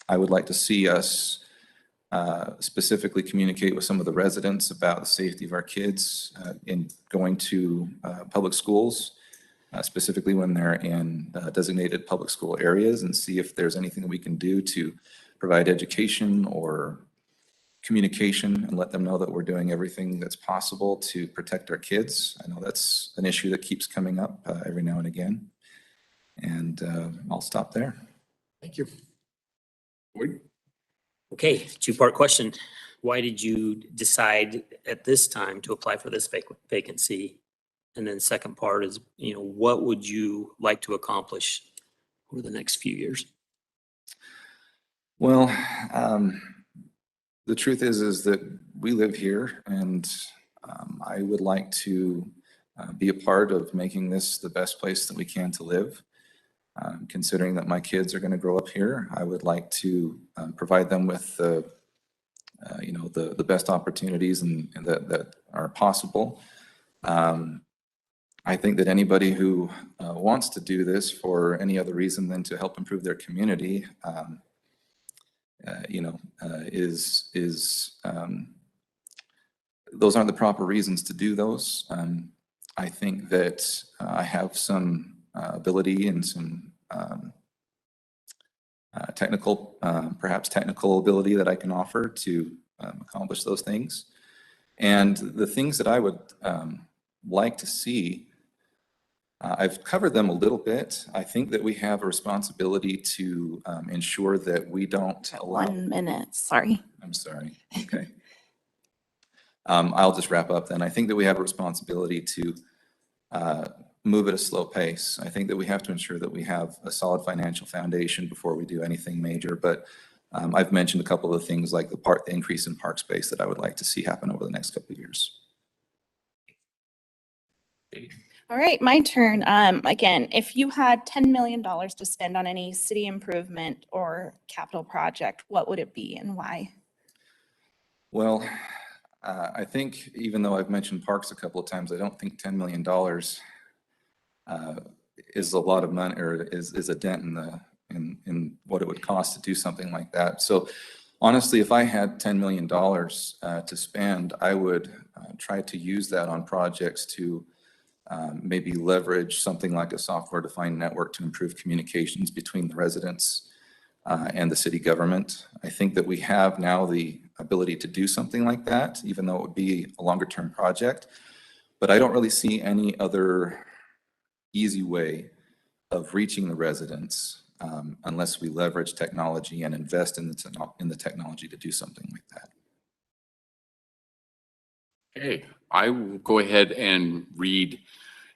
S12: I would like to see us specifically communicate with some of the residents about the safety of our kids in going to public schools, specifically when they're in designated public school areas, and see if there's anything that we can do to provide education or communication and let them know that we're doing everything that's possible to protect our kids. I know that's an issue that keeps coming up every now and again. And I'll stop there.
S4: Thank you.
S3: Okay, 2-part question. Why did you decide at this time to apply for this vacancy? And then second part is, what would you like to accomplish over the next few years?
S12: Well, the truth is that we live here, and I would like to be a part of making this the best place that we can to live. Considering that my kids are going to grow up here, I would like to provide them with the best opportunities and that are possible. I think that anybody who wants to do this for any other reason than to help improve their community, those aren't the proper reasons to do those. I think that I have some ability and some perhaps technical ability that I can offer to accomplish those things. And the things that I would like to see, I've covered them a little bit. I think that we have a responsibility to ensure that we don't allow.
S10: 1 minute, sorry.
S12: I'm sorry. Okay. I'll just wrap up then. I think that we have a responsibility to move at a slow pace. I think that we have to ensure that we have a solid financial foundation before we do anything major. But I've mentioned a couple of things like the increase in park space that I would like to see happen over the next couple of years.
S10: All right, my turn. Again, if you had $10 million to spend on any city improvement or capital project, what would it be and why?
S12: Well, I think even though I've mentioned parks a couple of times, I don't think $10 million is a lot of money, or is a dent in what it would cost to do something like that. So honestly, if I had $10 million to spend, I would try to use that on projects to maybe leverage something like a software-defined network to improve communications between the residents and the city government. I think that we have now the ability to do something like that, even though it would be a longer-term project. But I don't really see any other easy way of reaching the residents unless we leverage technology and invest in the technology to do something like that.
S1: Okay, I will go ahead and read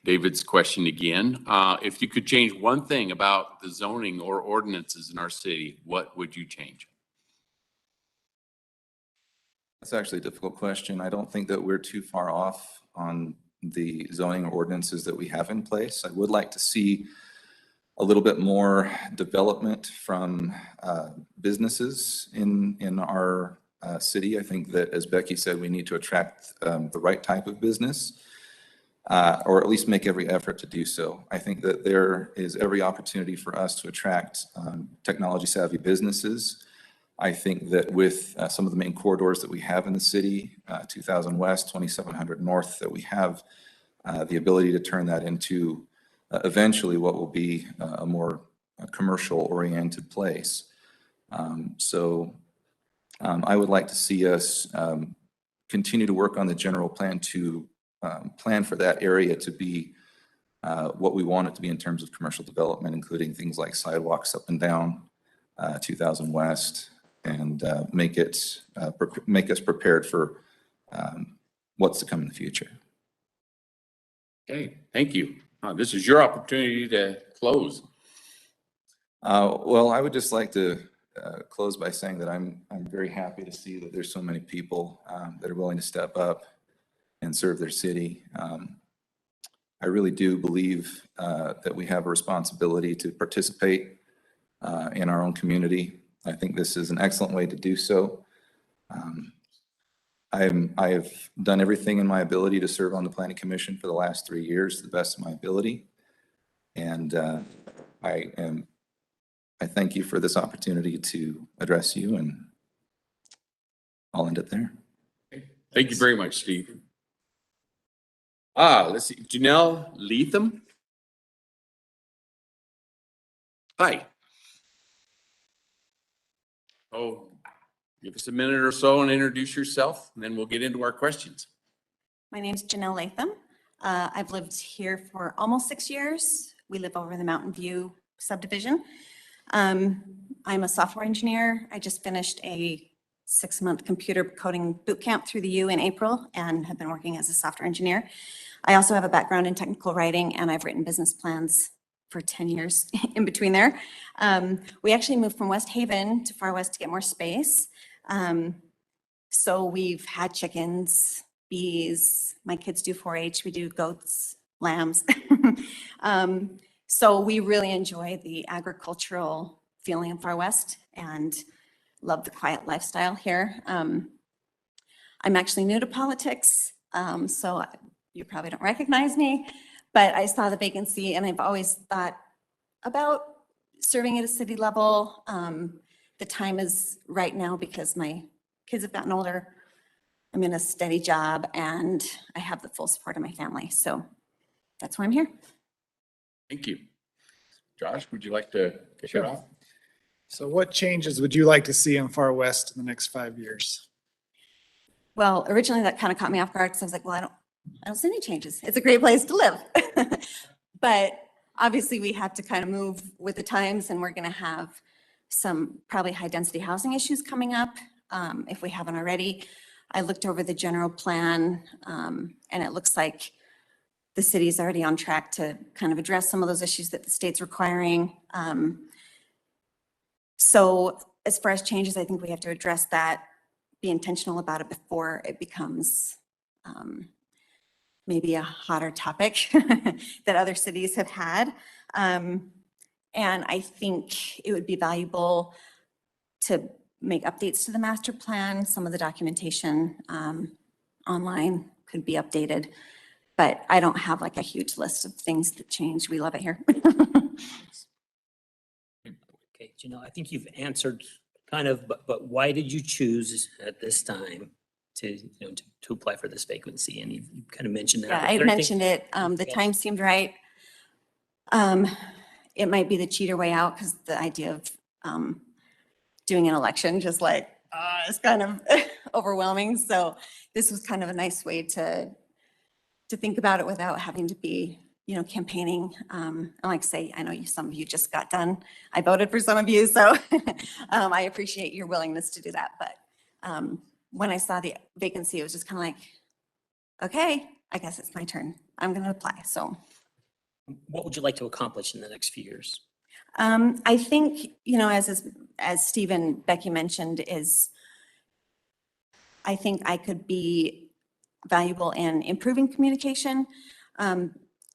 S1: David's question again. If you could change one thing about the zoning or ordinances in our city, what would you change?
S12: That's actually a difficult question. I don't think that we're too far off on the zoning ordinances that we have in place. I would like to see a little bit more development from businesses in our city. I think that, as Becky said, we need to attract the right type of business, or at least make every effort to do so. I think that there is every opportunity for us to attract technology savvy businesses. I think that with some of the main corridors that we have in the city, 2000 West, 2700 North, that we have the ability to turn that into eventually what will be a more commercial oriented place. I would like to see us continue to work on the general plan to plan for that area to be what we want it to be in terms of commercial development, including things like sidewalks up and down 2000 West, and make us prepared for what's to come in the future.
S1: Okay, thank you. This is your opportunity to close.
S12: Well, I would just like to close by saying that I'm very happy to see that there's so many people that are willing to step up and serve their city. I really do believe that we have a responsibility to participate in our own community. I think this is an excellent way to do so. I have done everything in my ability to serve on the Planning Commission for the last 3 years to the best of my ability. And I thank you for this opportunity to address you, and I'll end it there.
S1: Thank you very much, Steve. Let's see, Janelle Leatham. Hi. Oh, give us a minute or so and introduce yourself, and then we'll get into our questions.
S13: My name's Janelle Latham. I've lived here for almost 6 years. We live over the Mountain View subdivision. I'm a software engineer. I just finished a 6-month computer coding boot camp through the U in April and have been working as a software engineer. I also have a background in technical writing, and I've written business plans for 10 years in between there. We actually moved from West Haven to Far West to get more space. So we've had chickens, bees, my kids do 4-H, we do goats, lambs. So we really enjoy the agricultural feeling in Far West and love the quiet lifestyle here. I'm actually new to politics, so you probably don't recognize me, but I saw the vacancy and I've always thought about serving at a city level. The time is right now because my kids have gotten older. I'm in a steady job and I have the full support of my family. So that's why I'm here.
S1: Thank you. Josh, would you like to kick it
S4: Sure.
S1: off?
S4: So what changes would you like to see in Far West in the next 5 years?
S13: Well, originally that kind of caught me off guard because I was like, well, I don't see any changes. It's a great place to live. But obviously we have to kind of move with the times, and we're going to have some probably high density housing issues coming up if we haven't already. I looked over the general plan and it looks like the city is already on track to kind of address some of those issues that the state's requiring. So as far as changes, I think we have to address that, be intentional about it before it becomes maybe a hotter topic that other cities have had. And I think it would be valuable to make updates to the master plan. Some of the documentation online could be updated, but I don't have like a huge list of things that change. We love it here.
S3: Okay, I think you've answered kind of, but why did you choose at this time to, to apply for this vacancy? And you kind of mentioned that.
S13: Yeah,
S3: Was
S13: I
S3: there
S13: mentioned
S3: anything-
S13: it. The
S3: Yeah.
S13: time seemed right. It might be the cheater way out because the idea of doing an election just like it's kind of overwhelming. So this was kind of a nice way to think about it without having to be, campaigning. And like I say, I know some of you just got done. I voted for some of you, so I appreciate your willingness to do that. But when I saw the vacancy, it was just kind of like, okay, I guess it's my turn. I'm going to apply. So
S3: What would you like to accomplish in the next few years?
S13: I think, as Steve and Becky mentioned, I think I could be valuable in improving communication.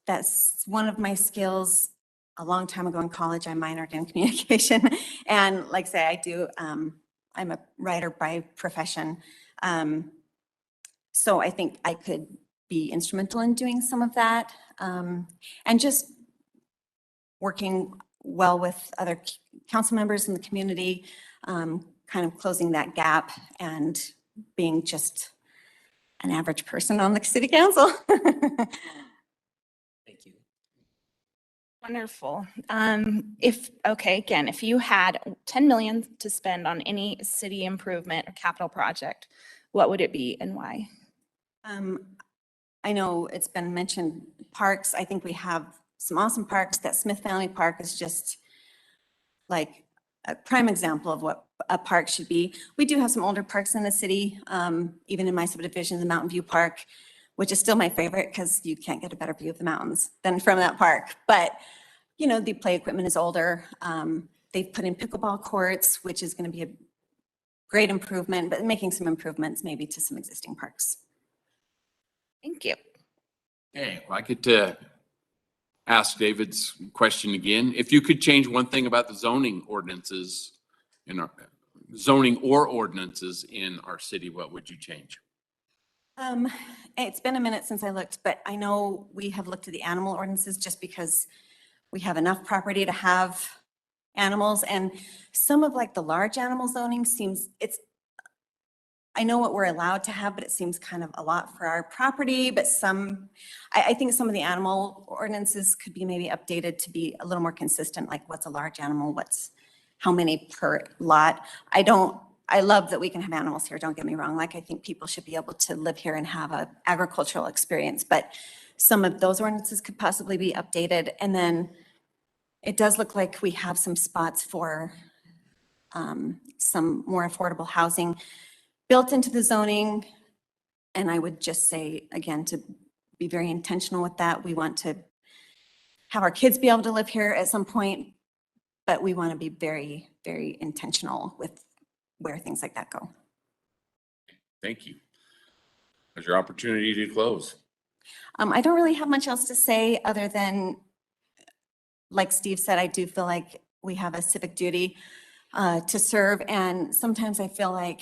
S13: That's one of my skills. A long time ago in college, I minored in communication. And like I say, I do, I'm a writer by profession. So I think I could be instrumental in doing some of that. And just working well with other council members in the community, kind of closing that gap and being just an average person on the city council.
S3: Thank you.
S10: Wonderful. If you had 10 million to spend on any city improvement or capital project, what would it be and why?
S13: I know it's been mentioned, parks. I think we have some awesome parks. That Smith Family Park is just like a prime example of what a park should be. We do have some older parks in the city, even in my subdivision, the Mountain View Park, which is still my favorite because you can't get a better view of the mountains than from that park. But, the play equipment is older. They've put in pickleball courts, which is going to be a great improvement, but making some improvements maybe to some existing parks.
S10: Thank you.
S1: Okay, well, I get to ask David's question again. If you could change one thing about the zoning ordinances in our zoning or ordinances in our city, what would you change?
S13: It's been a minute since I looked, but I know we have looked at the animal ordinances just because we have enough property to have animals, and some of like the large animal zoning I know what we're allowed to have, but it seems kind of a lot for our property, but I think some of the animal ordinances could be maybe updated to be a little more consistent, like what's a large animal, how many per lot. I love that we can have animals here, don't get me wrong. Like, I think people should be able to live here and have an agricultural experience, but some of those ordinances could possibly be updated. And then it does look like we have some spots for some more affordable housing built into the zoning. And I would just say, again, to be very intentional with that. We want to have our kids be able to live here at some point, but we want to be very, very intentional with where things like that go.
S1: Thank you. There's your opportunity to close.
S13: I don't really have much else to say other than, like Steve said, I do feel like we have a civic duty to serve. And sometimes I feel like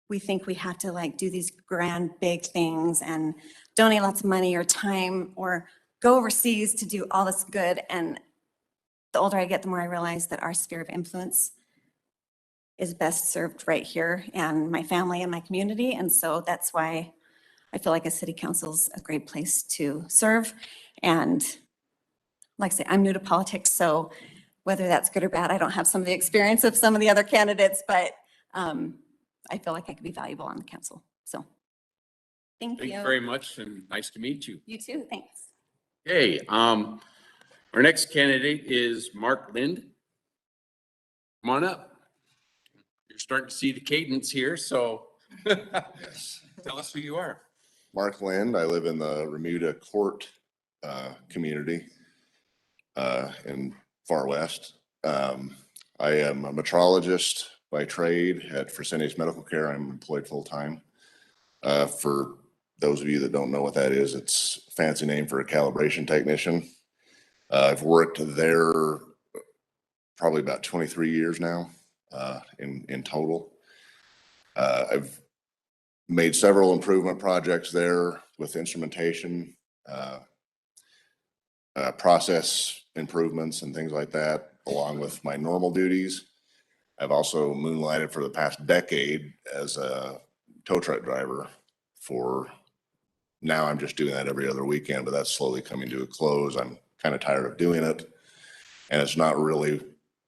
S13: we think we have to like do these grand, big things and donate lots of money or time or go overseas to do all this good. And the older I get, the more I realize that our sphere of influence is best served right here and my family and my community. And so that's why I feel like a city council is a great place to serve. And like I say, I'm new to politics, so whether that's good or bad, I don't have some of the experience of some of the other candidates, but I feel like I could be valuable on the council. So thank you.
S1: Thank you very much and nice to meet you.
S13: You too, thanks.
S1: Okay, our next candidate is Mark Lind. Come on up. You're starting to see the cadence here, so tell us who you are.
S14: Mark Lind. I live in the Remuda Court community in Far West. I am a metrologist by trade at Fresenius Medical Care. I'm employed full-time. For those of you that don't know what that is, it's a fancy name for a calibration technician. I've worked there probably about 23 years now in total. I've made several improvement projects there with instrumentation, process improvements and things like that, along with my normal duties. I've also moonlighted for the past decade as a tow truck driver now I'm just doing that every other weekend, but that's slowly coming to a close. I'm kind of tired of doing it, and it's not really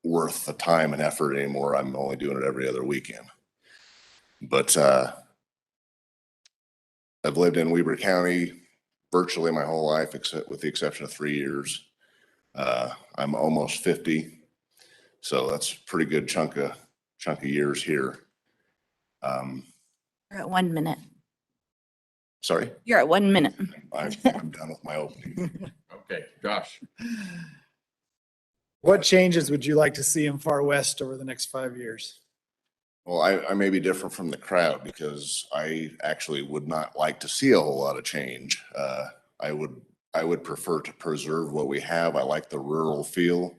S14: worth the time and effort anymore. I'm only doing it every other weekend. But I've lived in Weber County virtually my whole life, except with the exception of 3 years. I'm almost 50, so that's a pretty good chunk of years here.
S10: You're at 1 minute.
S14: Sorry?
S10: You're at 1 minute.
S14: I'm done with my opening.
S1: Okay, Josh.
S4: What changes would you like to see in Far West over the next 5 years?
S14: Well, I may be different from the crowd because I actually would not like to see a whole lot of change. I would prefer to preserve what we have. I like the rural feel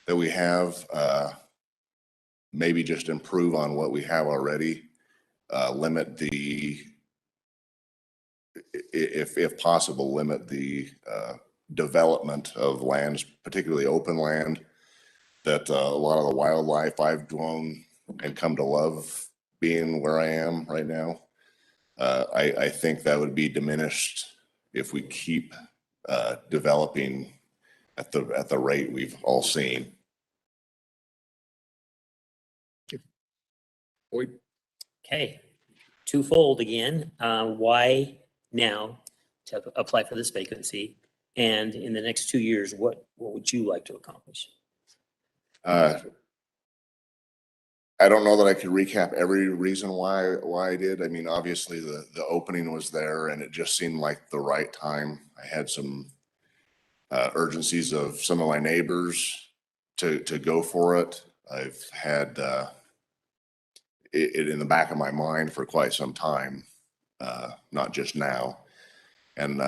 S14: that we have. Maybe just improve on what we have already. Limit the, if possible, limit the development of lands, particularly open land, that a lot of the wildlife I've grown and come to love being where I am right now. I think that would be diminished if we keep developing at the rate we've all seen.
S3: Okay, twofold again. Why now to apply for this vacancy? And in the next 2 years, what would you like to accomplish?
S14: I don't know that I could recap every reason why I did. I mean, obviously the opening was there and it just seemed like the right time. I had some urgencies of some of my neighbors to go for it. I've had it in the back of my mind for quite some time, not just now. And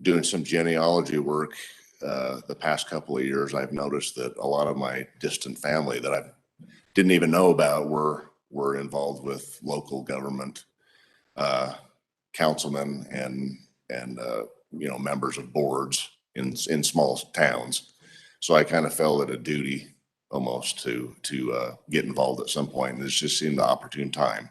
S14: doing some genealogy work the past couple of years, I've noticed that a lot of my distant family that I didn't even know about were involved with local government, councilmen and members of boards in small towns. So I kind of felt it a duty almost to get involved at some point, and it just seemed the opportune time.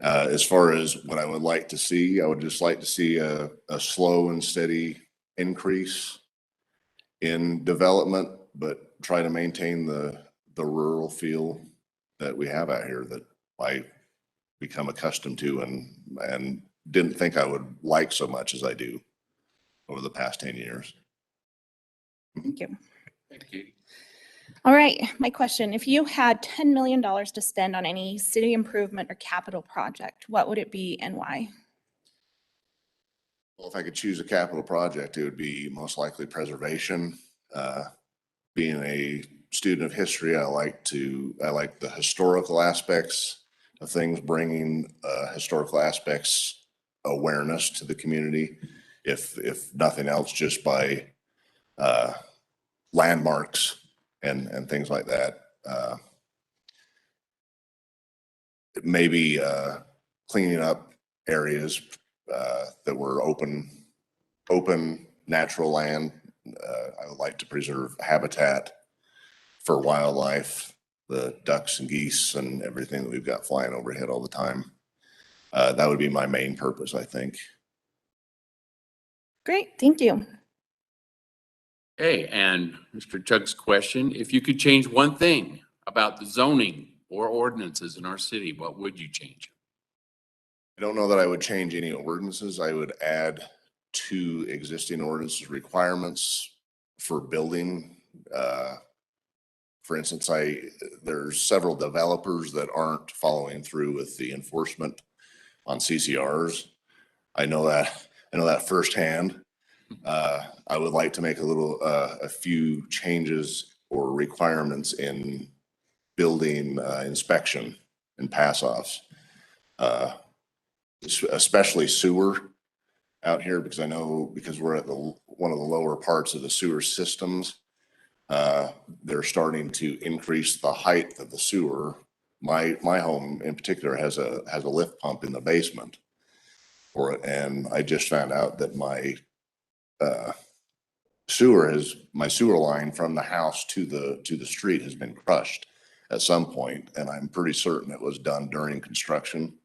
S14: As far as what I would like to see, I would just like to see a slow and steady increase in development, but try to maintain the rural feel that we have out here that I become accustomed to and didn't think I would like so much as I do over the past 10 years.
S10: Thank you.
S1: Thank you.
S10: All right, my question, if you had $10 million to spend on any city improvement or capital project, what would it be and why?
S14: Well, if I could choose a capital project, it would be most likely preservation. Being a student of history, I like the historical aspects of things, bringing historical aspects awareness to the community. If nothing else, just by landmarks and things like that. Maybe cleaning up areas that were open natural land. I would like to preserve habitat for wildlife, the ducks and geese and everything that we've got flying overhead all the time. That would be my main purpose, I think.
S10: Great, thank you.
S1: Okay, and Mr. Chug's question, if you could change one thing about the zoning or ordinances in our city, what would you change?
S14: I don't know that I would change any ordinances. I would add to existing ordinances requirements for building. For instance, there's several developers that aren't following through with the enforcement on CCRs. I know that firsthand. I would like to make a few changes or requirements in building inspection and pass-offs. Especially sewer out here, because I know, because we're at one of the lower parts of the sewer systems, they're starting to increase the height of the sewer. My home in particular has a lift pump in the basement for it, and I just found out that my sewer line from the house to the street has been crushed at some point, and I'm pretty certain it was done during construction.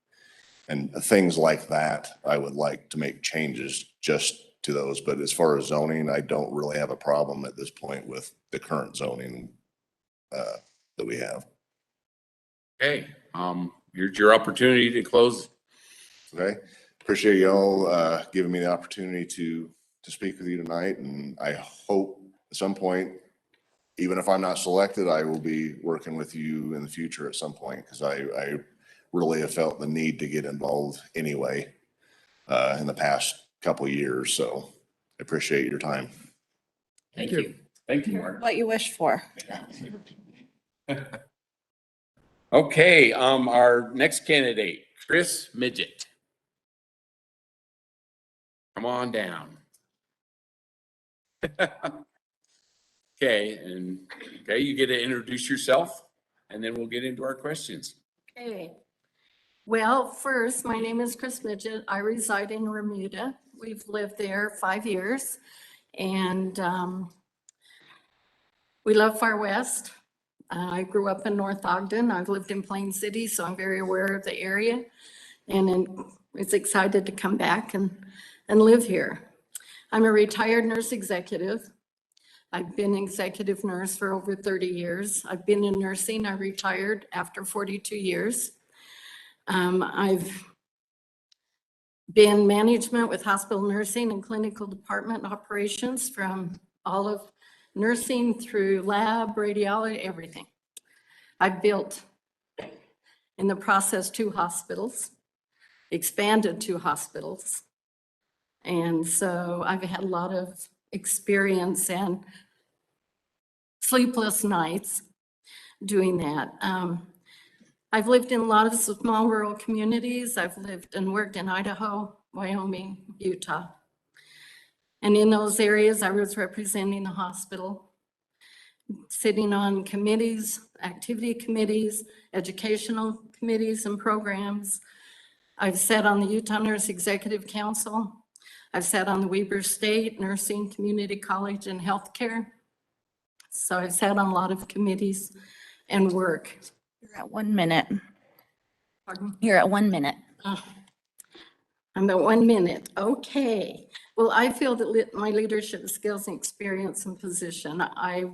S14: And things like that, I would like to make changes just to those. But as far as zoning, I don't really have a problem at this point with the current zoning that we have.
S1: Okay, here's your opportunity to close.
S14: Okay, appreciate y'all giving me the opportunity to speak with you tonight, and I hope at some point, even if I'm not selected, I will be working with you in the future at some point, because I really have felt the need to get involved anyway in the past couple of years. So I appreciate your time.
S1: Thank you. Thank you, Mark.
S10: What you wish for.
S1: Okay, our next candidate, Chris Midget. Come on down. Okay, you get to introduce yourself, and then we'll get into our questions.
S5: Okay. Well, first, my name is Chris Midget. I reside in Remuda. We've lived there 5 years, and we love Far West. I grew up in North Ogden. I've lived in Plain City, so I'm very aware of the area, and it's excited to come back and live here. I'm a retired nurse executive. I've been executive nurse for over 30 years. I've been in nursing. I retired after 42 years. I've been management with hospital nursing and clinical department operations, from all of nursing through lab, radiology, everything. I've built, in the process, 2 hospitals, expanded 2 hospitals. And so I've had a lot of experience and sleepless nights doing that. I've lived in a lot of small rural communities. I've lived and worked in Idaho, Wyoming, Utah. And in those areas, I was representing the hospital, sitting on committees, activity committees, educational committees and programs. I've sat on the Utah Nurse Executive Council. I've sat on the Weber State Nursing Community College and Healthcare. So I've sat on a lot of committees and work.
S10: You're at 1 minute.
S5: Pardon?
S10: You're at 1 minute.
S5: I'm at 1 minute. Okay. Well, I feel that my leadership skills and experience and position. I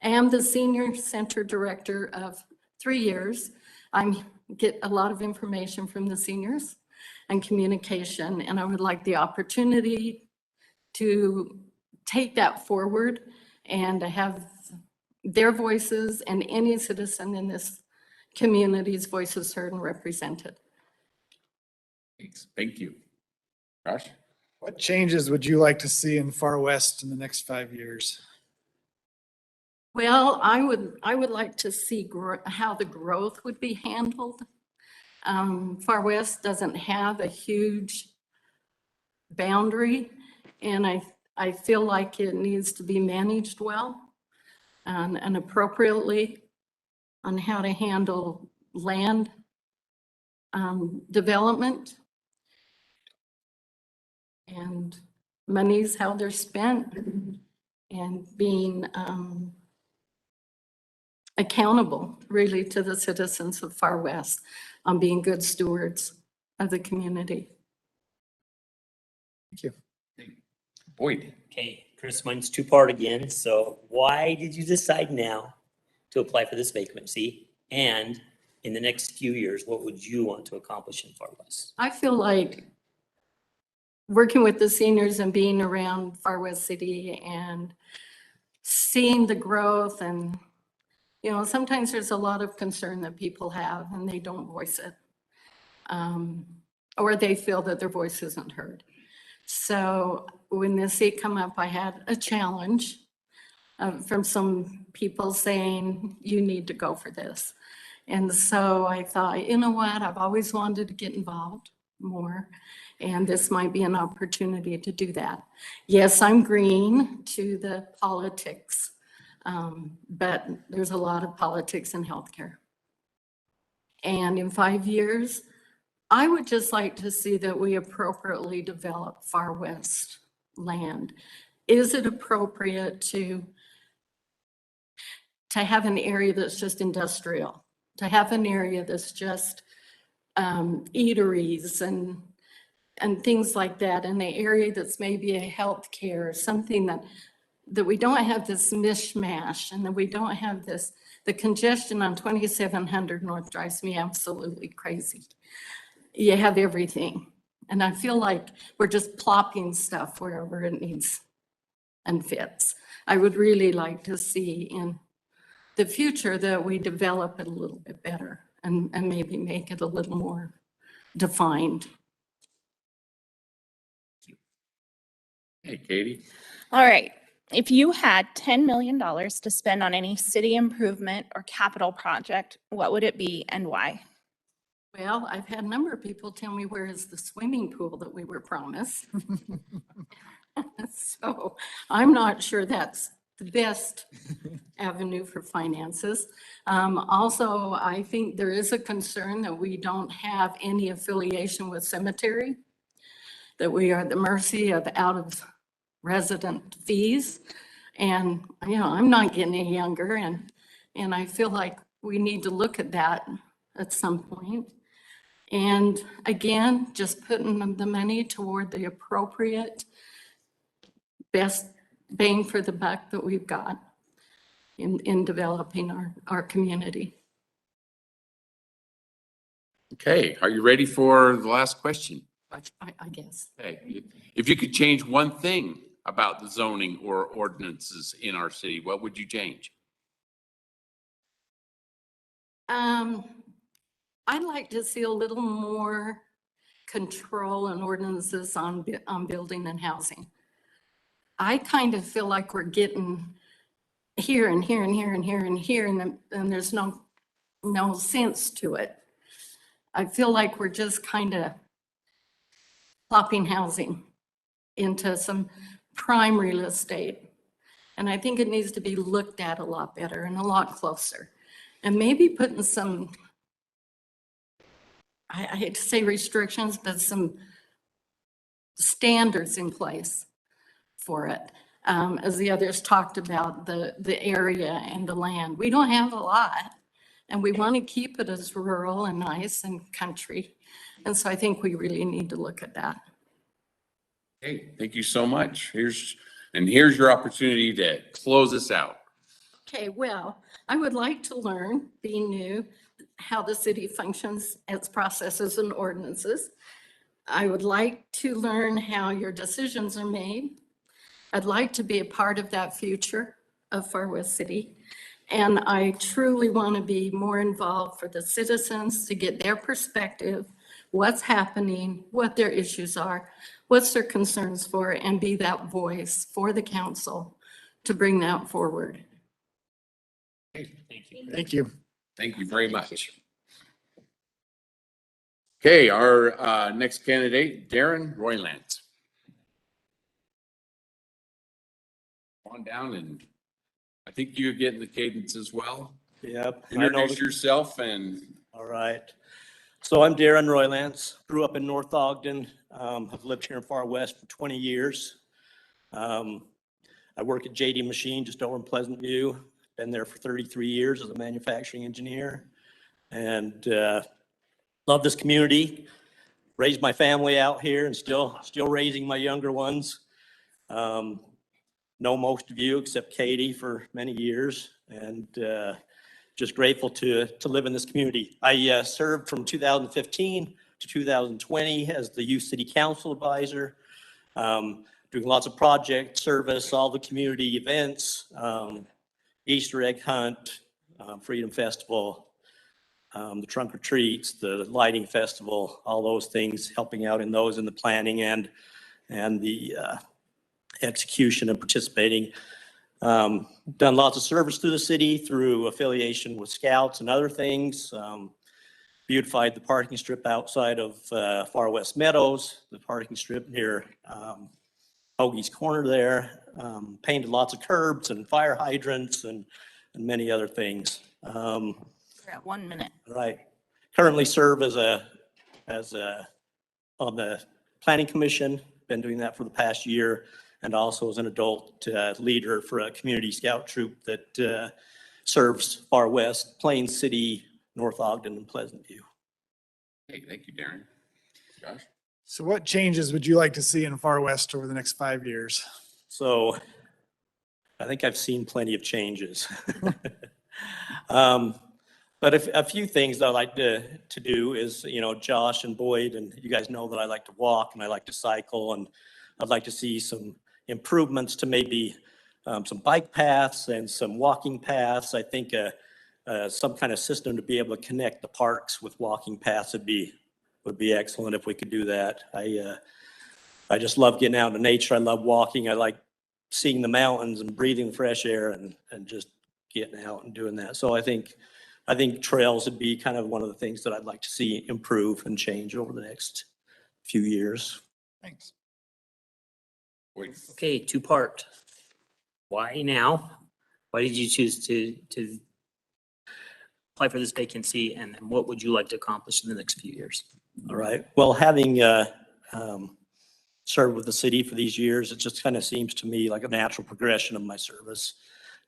S5: am the senior center director of 3 years. I get a lot of information from the seniors and communication, and I would like the opportunity to take that forward and to have
S11: their voices and any citizen in this community's voices heard and represented.
S1: Thanks. Thank you. Josh?
S4: What changes would you like to see in Far West in the next 5 years?
S11: Well, I would like to see how the growth would be handled. Far West doesn't have a huge boundary, and I feel like it needs to be managed well and appropriately on how to handle land development and monies, how they're spent, and being accountable really to the citizens of Far West on being good stewards of the community.
S4: Thank you.
S1: Boyd?
S3: Okay, Chris, mine's two-part again. So why did you decide now to apply for this vacancy? And in the next few years, what would you want to accomplish in Far West?
S11: I feel like working with the seniors and being around Far West City and seeing the growth, and sometimes there's a lot of concern that people have and they don't voice it, or they feel that their voice isn't heard. So when this seat come up, I had a challenge from some people saying, you need to go for this. And so I thought, you know what, I've always wanted to get involved more, and this might be an opportunity to do that. Yes, I'm green to the politics, but there's a lot of politics in healthcare. And in 5 years, I would just like to see that we appropriately develop Far West land. Is it appropriate to have an area that's just industrial, to have an area that's just eateries and things like that, in the area that's maybe a healthcare, something that we don't have this mishmash, and that we don't have the congestion on 2700 North drives me absolutely crazy. You have everything. And I feel like we're just plopping stuff wherever it needs and fits. I would really like to see in the future that we develop it a little bit better and maybe make it a little more defined.
S1: Hey, Katie?
S10: All right. If you had $10 million to spend on any city improvement or capital project, what would it be and why?
S11: Well, I've had a number of people tell me, where is the swimming pool that we were promised? So I'm not sure that's the best avenue for finances. Also, I think there is a concern that we don't have any affiliation with cemetery, that we are at the mercy of out of resident fees. And, I'm not getting any younger, and I feel like we need to look at that at some point. And again, just putting the money toward the appropriate best bang for the buck that we've got in developing our community.
S1: Okay, are you ready for the last question?
S11: I guess.
S1: Okay, if you could change one thing about the zoning or ordinances in our city, what would you change?
S11: I'd like to see a little more control and ordinances on building and housing. I kind of feel like we're getting here and here and here and here and here, and there's no sense to it. I feel like we're just kind of plopping housing into some prime real estate. And I think it needs to be looked at a lot better and a lot closer. And maybe putting some, I hate to say restrictions, but some standards in place for it. As the others talked about, the area and the land. We don't have a lot, and we want to keep it as rural and nice and country. And so I think we really need to look at that.
S1: Okay, thank you so much. Here's your opportunity to close us out.
S11: Okay, well, I would like to learn, being new, how the city functions, its processes and ordinances. I would like to learn how your decisions are made. I'd like to be a part of that future of Far West City.
S5: And I truly want to be more involved for the citizens to get their perspective, what's happening, what their issues are, what's their concerns for, and be that voice for the council to bring that forward.
S3: Thank you.
S4: Thank you.
S1: Thank you very much. Okay, our next candidate, Darren Royland. On down, and I think you're getting the cadence as well.
S15: Yep.
S1: Introduce yourself and.
S15: All right. So I'm Darren Roylance, grew up in North Ogden. I've lived here in Far West for 20 years. I work at JD Machine just over in Pleasant View. Been there for 33 years as a manufacturing engineer, and love this community. Raised my family out here and still raising my younger ones. Know most of you except Katie for many years, and just grateful to live in this community. I served from 2015 to 2020 as the Youth City Council Advisor, doing lots of project service, all the community events, Easter egg hunt, Freedom Festival, the trunk or treats, the lighting festival, all those things, helping out in those in the planning and the execution and participating. Done lots of service through the city through affiliation with scouts and other things. Beautified the parking strip outside of Far West Meadows, the parking strip near Hoagie's Corner there. Painted lots of curbs and fire hydrants and many other things.
S10: We're at 1 minute.
S15: Right. Currently serve as on the Planning Commission. Been doing that for the past year, and also as an adult leader for a community scout troop that serves Far West, Plains City, North Ogden, and Pleasant View.
S1: Hey, thank you, Darren. Josh?
S4: So what changes would you like to see in Far West over the next 5 years?
S15: So I think I've seen plenty of changes. But a few things that I like to do is, Josh and Boyd, and you guys know that I like to walk and I like to cycle, and I'd like to see some improvements to maybe some bike paths and some walking paths. I think some kind of system to be able to connect the parks with walking paths would be excellent if we could do that. I just love getting out in nature. I love walking. I like seeing the mountains and breathing fresh air and just getting out and doing that. So I think trails would be kind of one of the things that I'd like to see improve and change over the next few years.
S4: Thanks.
S1: Wait.
S3: Okay, two-part. Why now? Why did you choose to apply for this vacancy, and then what would you like to accomplish in the next few years?
S15: All right. Well, having served with the city for these years, it just kind of seems to me like a natural progression of my service.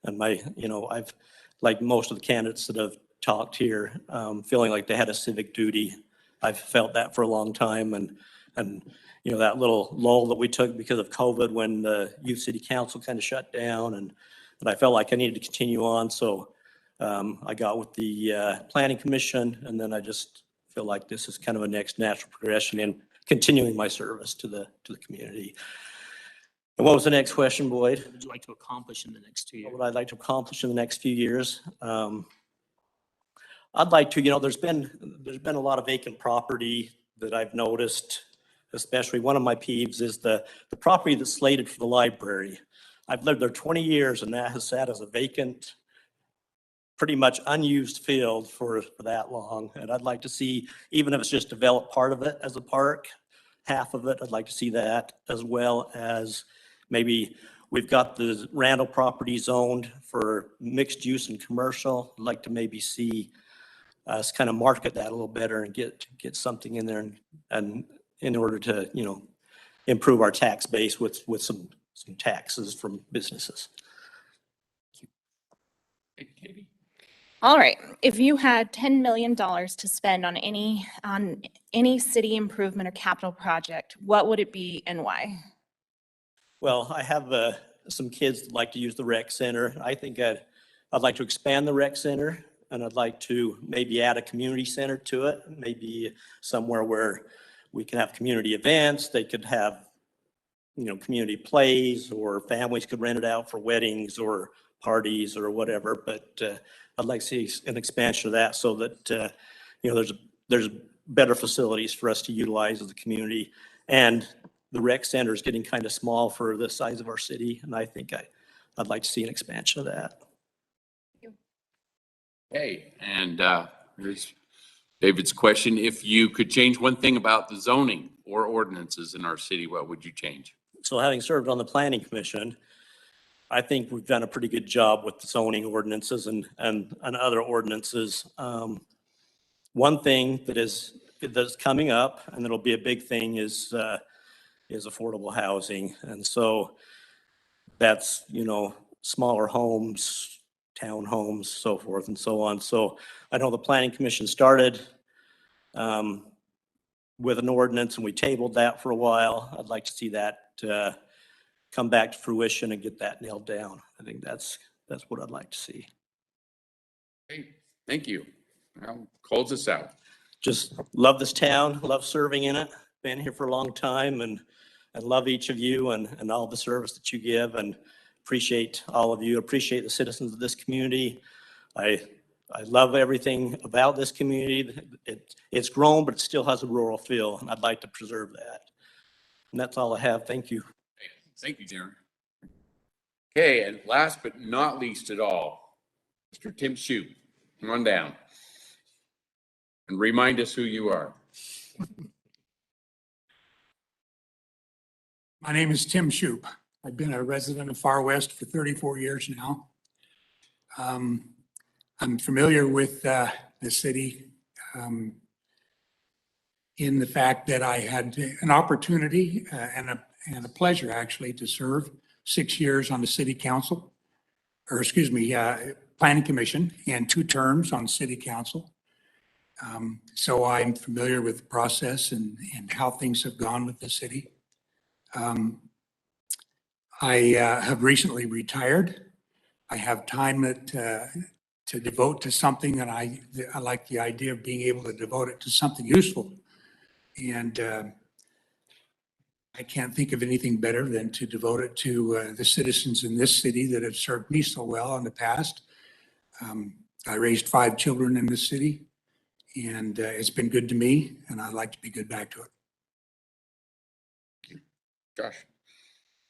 S15: And I've, like most of the candidates that have talked here, feeling like they had a civic duty. I've felt that for a long time, and that little lull that we took because of COVID when the Youth City Council kind of shut down, and I felt like I needed to continue on. So I got with the Planning Commission, and then I just feel like this is kind of a next natural progression in continuing my service to the community. And what was the next question, Boyd?
S3: What would you like to accomplish in the next 2 years?
S15: What would I like to accomplish in the next few years? I'd like to, there's been a lot of vacant property that I've noticed, especially one of my peeves is the property that's slated for the library. I've lived there 20 years and that has sat as a vacant, pretty much unused field for that long. And I'd like to see, even if it's just develop part of it as a park, half of it, I'd like to see that, as well as maybe we've got the Randall property zoned for mixed use and commercial. I'd like to maybe see us kind of market that a little better and get something in there and in order to, improve our tax base with some taxes from businesses.
S1: Hey, Katie.
S10: All right, if you had $10 million to spend on any city improvement or capital project, what would it be and why?
S15: Well, I have some kids that like to use the rec center. I think I'd like to expand the rec center, and I'd like to maybe add a community center to it, maybe somewhere where we can have community events. They could have community plays, or families could rent it out for weddings or parties or whatever. But I'd like to see an expansion of that so that, there's better facilities for us to utilize as a community. And the rec center is getting kind of small for the size of our city. And I think I'd like to see an expansion of that.
S1: Okay, and here's David's question. If you could change one thing about the zoning or ordinances in our city, what would you change?
S15: So having served on the planning commission, I think we've done a pretty good job with the zoning ordinances and other ordinances. One thing that's coming up, and it'll be a big thing, is affordable housing. And so that's, smaller homes, townhomes, so forth and so on. So I know the planning commission started with an ordinance, and we tabled that for a while. I'd like to see that come back to fruition and get that nailed down. I think that's what I'd like to see.
S1: Okay, thank you. I'll close this out.
S15: Just love this town, love serving in it, been here for a long time, and love each of you and all the service that you give, and appreciate all of you, appreciate the citizens of this community. I love everything about this community. It's grown, but it still has a rural feel, and I'd like to preserve that. And that's all I have. Thank you.
S1: Thank you, Darren. Okay, and last but not least at all, Mr. Tim Shoup, come on down and remind us who you are.
S16: My name is Tim Shoup. I've been a resident of Far West for 34 years now. I'm familiar with the city in the fact that I had an opportunity and a pleasure actually to serve 6 years on the city council, or excuse me, planning commission, and 2 terms on city council. So I'm familiar with the process and how things have gone with the city. I have recently retired. I have time to devote to something, and I like the idea of being able to devote it to something useful. And I can't think of anything better than to devote it to the citizens in this city that have served me so well in the past. I raised 5 children in this city, and it's been good to me, and I'd like to be good back to it.
S1: Josh.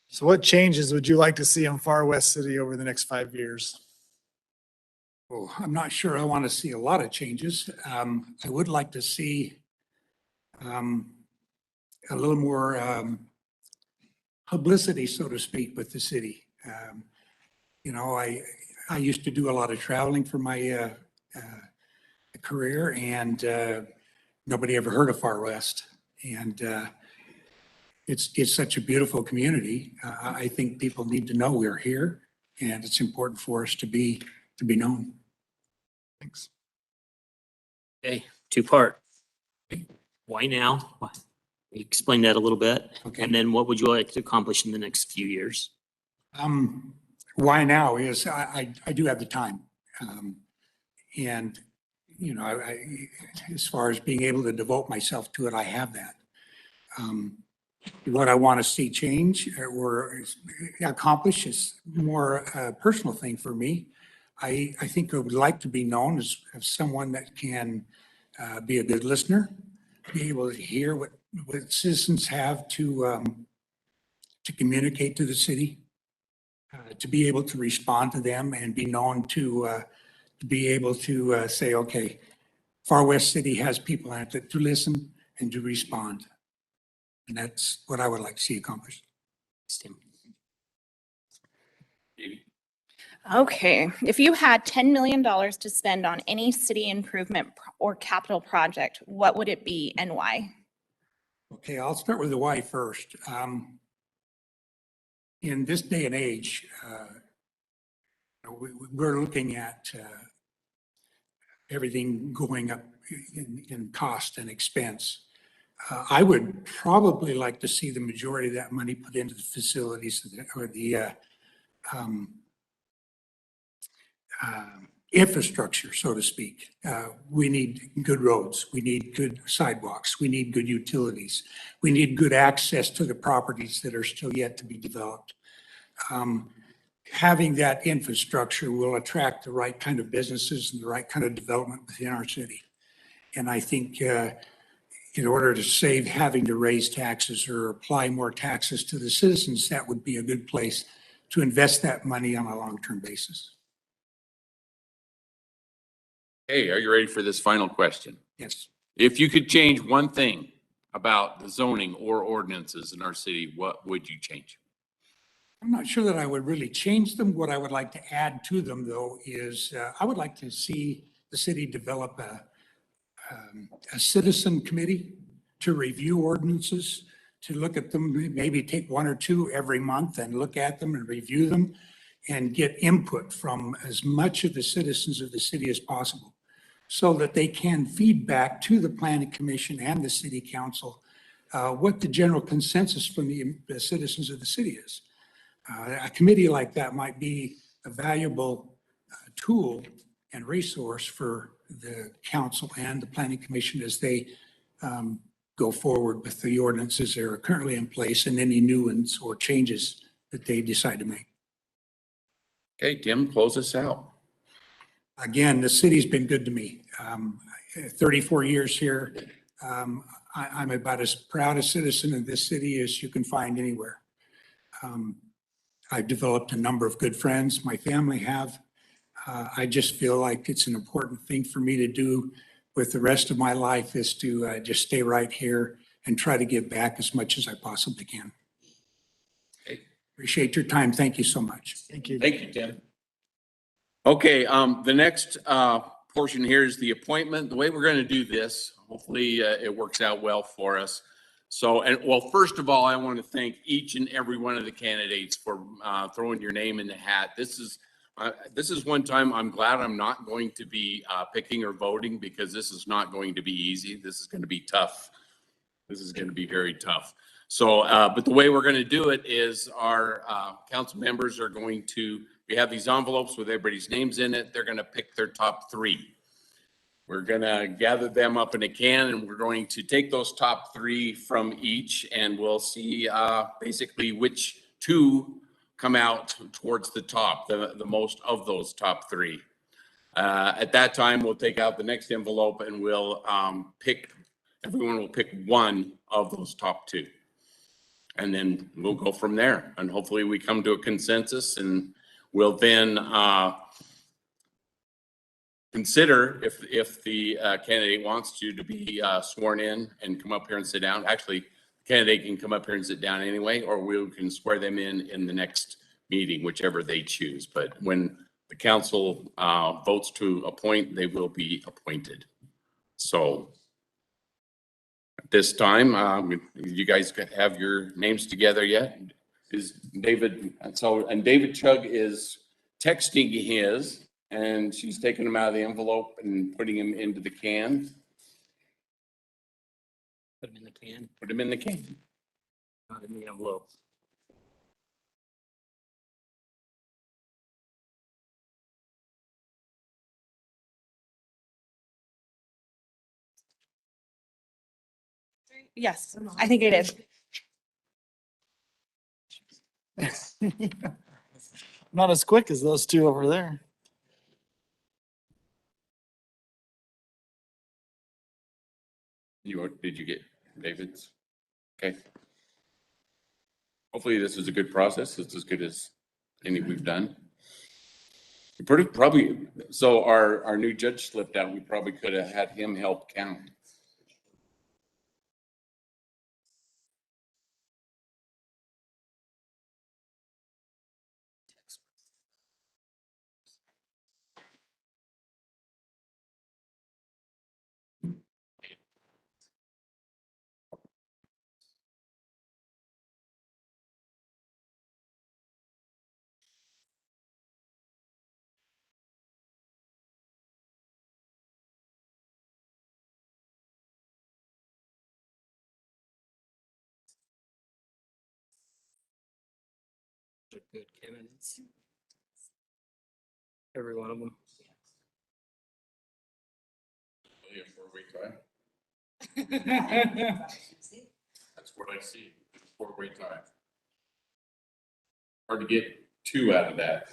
S4: So what changes would you like to see in Far West City over the next 5 years?
S16: Oh, I'm not sure I want to see a lot of changes. I would like to see a little more publicity, so to speak, with the city. I used to do a lot of traveling for my career, and nobody ever heard of Far West. And it's such a beautiful community. I think people need to know we're here, and it's important for us to be known.
S4: Thanks.
S3: Okay, 2-part. Why now? Explain that a little bit.
S16: Okay.
S3: And then what would you like to accomplish in the next few years?
S16: Why now is I do have the time. And, as far as being able to devote myself to it, I have that. What I want to see change or accomplish is more a personal thing for me. I think I would like to be known as someone that can be a good listener, be able to hear what citizens have to communicate to the city, to be able to respond to them and be known to be able to say, okay, Far West City has people in it to listen and to respond. And that's what I would like to see accomplished.
S10: Okay, if you had $10 million to spend on any city improvement or capital project, what would it be and why?
S16: Okay, I'll start with the why first. In this day and age, we're looking at everything going up in cost and expense. I would probably like to see the majority of that money put into the facilities or the infrastructure, so to speak. We need good roads. We need good sidewalks. We need good utilities. We need good access to the properties that are still yet to be developed. Having that infrastructure will attract the right kind of businesses and the right kind of development within our city. And I think in order to save having to raise taxes or apply more taxes to the citizens, that would be a good place to invest that money on a long-term basis.
S1: Hey, are you ready for this final question?
S16: Yes.
S1: If you could change one thing about the zoning or ordinances in our city, what would you change?
S16: I'm not sure that I would really change them. What I would like to add to them, though, is I would like to see the city develop a citizen committee to review ordinances, to look at them, maybe take one or two every month and look at them and review them and get input from as much of the citizens of the city as possible so that they can feed back to the planning commission and the city council what the general consensus from the citizens of the city is. A committee like that might be a valuable tool and resource for the council and the planning commission as they go forward with the ordinances that are currently in place and any new ones or changes that they decide to make.
S1: Okay, Tim, close us out.
S16: Again, the city's been good to me. 34 years here. I'm about as proud a citizen of this city as you can find anywhere. I've developed a number of good friends. My family have. I just feel like it's an important thing for me to do with the rest of my life is to just stay right here and try to give back as much as I possibly can.
S1: Okay.
S16: Appreciate your time. Thank you so much.
S4: Thank you.
S1: Thank you, Tim. Okay, the next portion here is the appointment. The way we're going to do this, hopefully it works out well for us. So, well, first of all, I want to thank each and every one of the candidates for throwing your name in the hat. This is one time I'm glad I'm not going to be picking or voting because this is not going to be easy. This is going to be tough. This is going to be very tough. So, but the way we're going to do it is our council members are going to, we have these envelopes with everybody's names in it. They're going to pick their top three. We're going to gather them up in a can and we're going to take those top three from each and we'll see basically which two come out towards the top, the most of those top three. At that time, we'll take out the next envelope and we'll everyone will pick one of those top two. And then we'll go from there. And hopefully we come to a consensus and we'll then consider if the candidate wants to be sworn in and come up here and sit down. Actually, the candidate can come up here and sit down anyway, or we can swear them in the next meeting, whichever they choose. But when the council votes to appoint, they will be appointed. So at this time, you guys have your names together yet? Is David, and David Chug is texting his. And she's taking them out of the envelope and putting them into the can.
S3: Put them in the can,
S1: Put them in the can.
S3: not in the envelope.
S10: Yes, I think it is.
S4: Not as quick as those two over there.
S1: Did you get David's? Okay. Hopefully this is a good process. It's as good as any we've done. Probably, so our new judge slipped out. We probably could have had him help count.
S3: They're good candidates. Every one of them.
S1: That's what I see, four-way tie. Hard to get two out of that.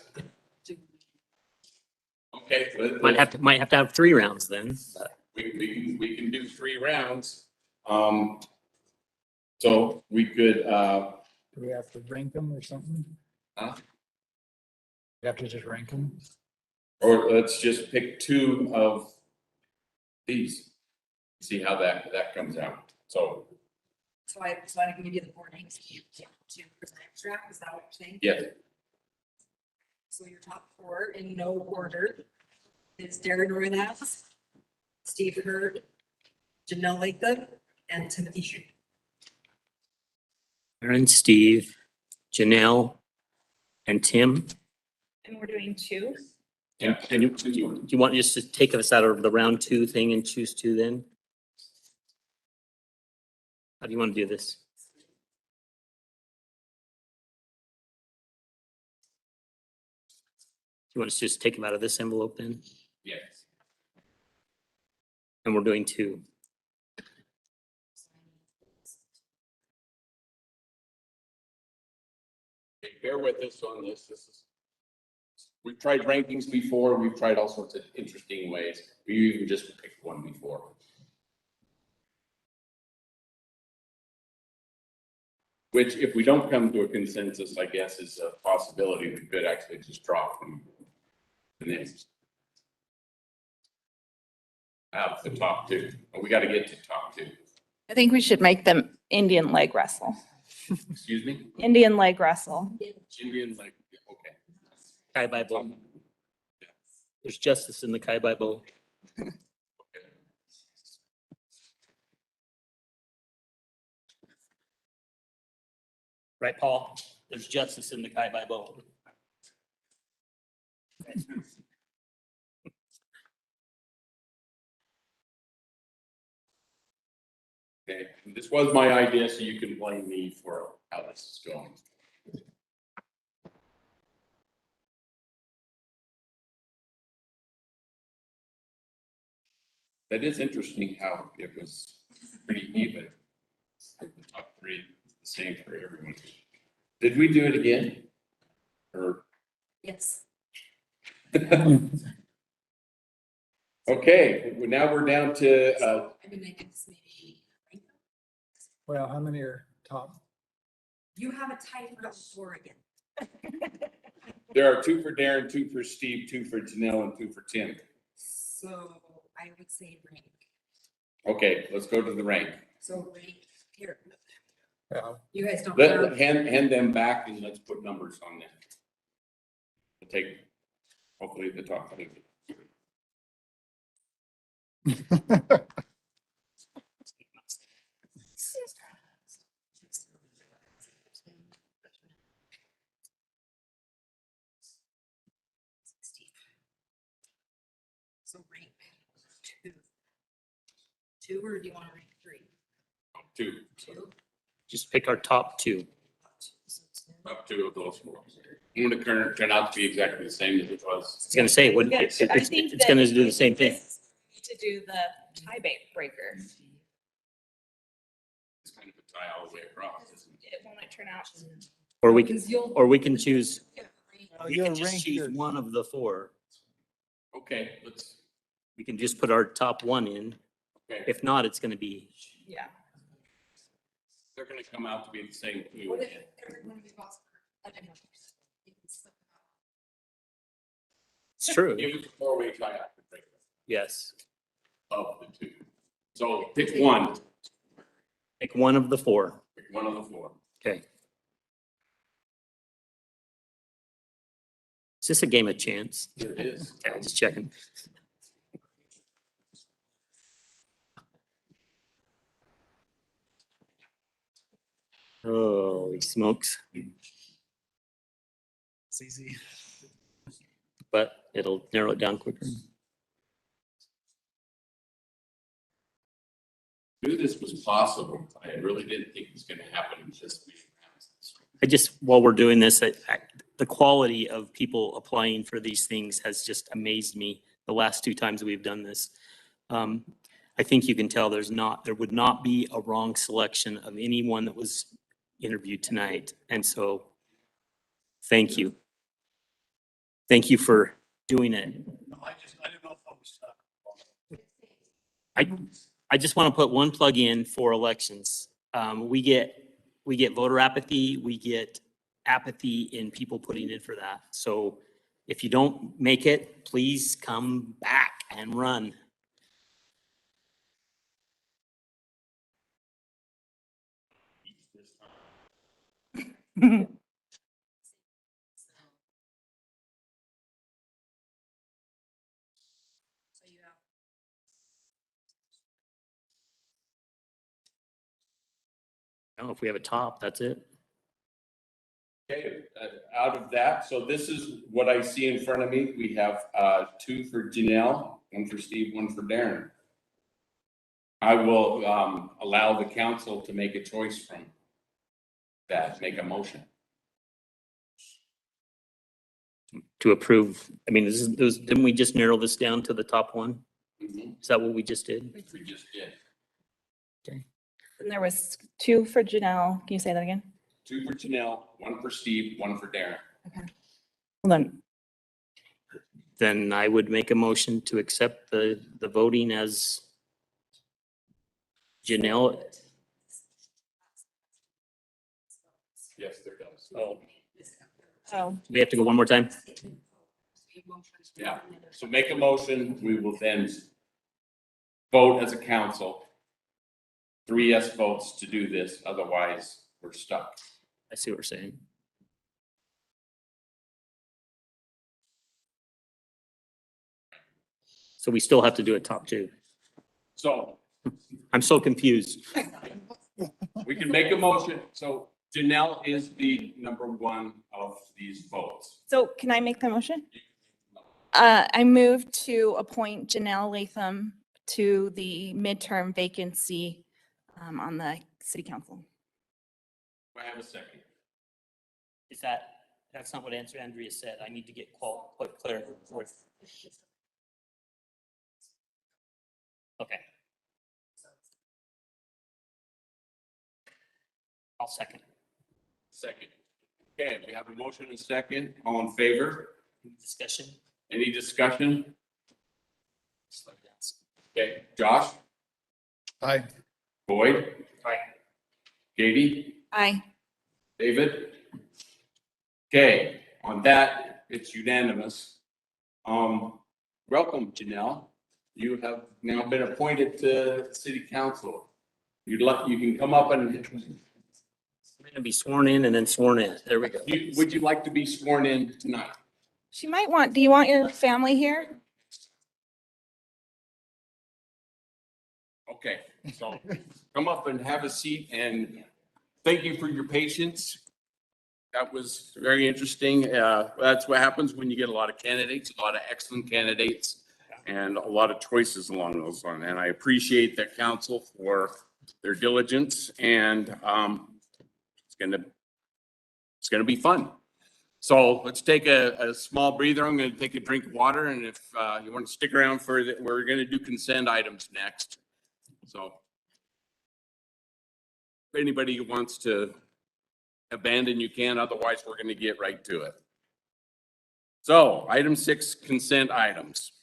S1: Okay.
S3: Might have to have 3 rounds then.
S1: We can do 3 rounds. So we could,
S4: Do we have to rank them or something?
S1: Huh?
S4: We have to just rank them?
S1: or let's just pick 2 of these. See how that comes out. So,
S2: So I can give you the 4 names to present extract, is that what you're saying?
S1: yeah,
S2: So your top 4 in no order is Darren Ruinas, Steve Hurd, Janelle Latham, and Timothy Shue.
S3: Aaron, Steve, Janelle, and Tim.
S10: And we're doing 2.
S1: yeah.
S3: And you want just to take us out of the round 2 thing and choose 2 then? How do you want to do this? You want us to just take them out of this envelope then?
S1: Yes.
S3: And we're doing 2.
S1: Okay, bear with us on this. We've tried rankings before. We've tried all sorts of interesting ways. We even just picked one before. Which, if we don't come to a consensus, I guess is a possibility. We could actually just drop from the names. Out the top 2. We got to get to top 2.
S10: I think we should make them Indian leg wrestle.
S1: Excuse me?
S10: Indian leg wrestle.
S1: Indian, like, okay.
S3: Kai Bai Bowl. There's justice in the Kai Bai Bowl. Right, Paul? There's justice in the Kai Bai Bowl.
S1: Okay, this was my idea, so you can blame me for how this is going. That is interesting how it was pretty even. The top 3, the same for everyone. Did we do it again? Or,
S2: Yes.
S1: okay, now we're down to,
S2: I mean, I guess maybe.
S4: Well, how many are top?
S2: You have a tie for 4 again.
S1: there are 2 for Darren, 2 for Steve, 2 for Janelle, and 2 for Tim.
S2: So I would say rank.
S1: Okay, let's go to the rank.
S2: So rank here.
S4: Yeah.
S2: You guys don't
S1: Let,
S2: have.
S1: hand them back and let's put numbers on them. We'll take, hopefully, the top 2.
S2: So rank 2. 2, or do you want to rank 3?
S1: 2.
S2: 2.
S3: Just pick our top 2.
S1: Up 2 of those 4. I'm gonna turn out to be exactly the same as it was.
S3: It's gonna say, it's gonna do the same thing.
S10: To do the tie breaker.
S1: It's kind of a tie all the way across, isn't it?
S10: It won't turn out.
S3: Or we can choose,
S4: Oh,
S3: we
S4: you'll
S3: can just
S4: rank
S3: choose
S4: your-
S3: one of the 4.
S1: Okay,
S3: We can just put our top 1 in.
S1: okay.
S3: If not, it's gonna be,
S10: Yeah.
S1: They're gonna come out to be the same 2.
S2: What if everyone we lost? I don't know.
S3: it's true.
S1: Give us a 4-way tie out to break
S3: Yes.
S1: of the 2. So pick one.
S3: Pick one of the 4.
S1: Pick one of the 4.
S3: Okay. Is this a game of chance?
S1: It is.
S3: Okay, just checking. Holy smokes.
S4: It's easy.
S3: But it'll narrow it down quicker.
S1: Knew this was possible. I really didn't think it was gonna happen in just week.
S3: I just, while we're doing this, the quality of people applying for these things has just amazed me the last 2 times we've done this. I think you can tell there would not be a wrong selection of anyone that was interviewed tonight. And so, thank you. Thank you for doing it. I just want to put one plug in for elections. We get voter apathy, we get apathy in people putting in for that. So if you don't make it, please come back and run. I don't know if we have a top, that's it.
S1: Okay, out of that, so this is what I see in front of me. We have 2 for Janelle, 1 for Steve, 1 for Darren. I will allow the council to make a choice from that, make a motion.
S3: To approve, I mean, didn't we just narrow this down to the top one?
S1: Mhm.
S3: Is that what we just did?
S1: We just did.
S3: Okay.
S10: And there was 2 for Janelle. Can you say that again?
S1: 2 for Janelle, 1 for Steve, 1 for Darren.
S10: Hold on.
S3: Then I would make a motion to accept the voting as Janelle.
S1: Yes, there does.
S10: Oh,
S3: We have to go one more time?
S1: Yeah, so make a motion, we will then vote as a council. 3 yes votes to do this, otherwise we're stuck.
S3: I see what you're saying. So we still have to do a top 2.
S1: So
S3: I'm so confused.
S1: we can make a motion, so Janelle is the number 1 of these votes.
S10: so can I make the motion? I move to appoint Janelle Latham to the midterm vacancy on the city council.
S1: Do I have a second?
S3: That's not what Andrea said. I need to get quite clear. Okay. I'll second.
S1: Second. Okay, we have a motion and second. All in favor?
S3: Discussion?
S1: Any discussion? Okay, Josh?
S6: Aye.
S1: Boyd?
S3: Aye.
S1: Katie?
S10: Aye.
S1: David? Okay, on that, it's unanimous. Welcome, Janelle. You have now been appointed to city council. You can come up and,
S3: I'm gonna be sworn in and then sworn in. There we go.
S1: would you like to be sworn in tonight?
S10: She might want, do you want your family here?
S1: Okay, so come up and have a seat, and thank you for your patience. That was very interesting. That's what happens when you get a lot of candidates, a lot of excellent candidates, and a lot of choices along those lines. And I appreciate the council for their diligence, and it's gonna be fun. So let's take a small breather. I'm gonna take a drink of water, and if you want to stick around for that, we're gonna do consent items next. So if anybody wants to abandon, you can, otherwise we're gonna get right to it. So item 6, consent items.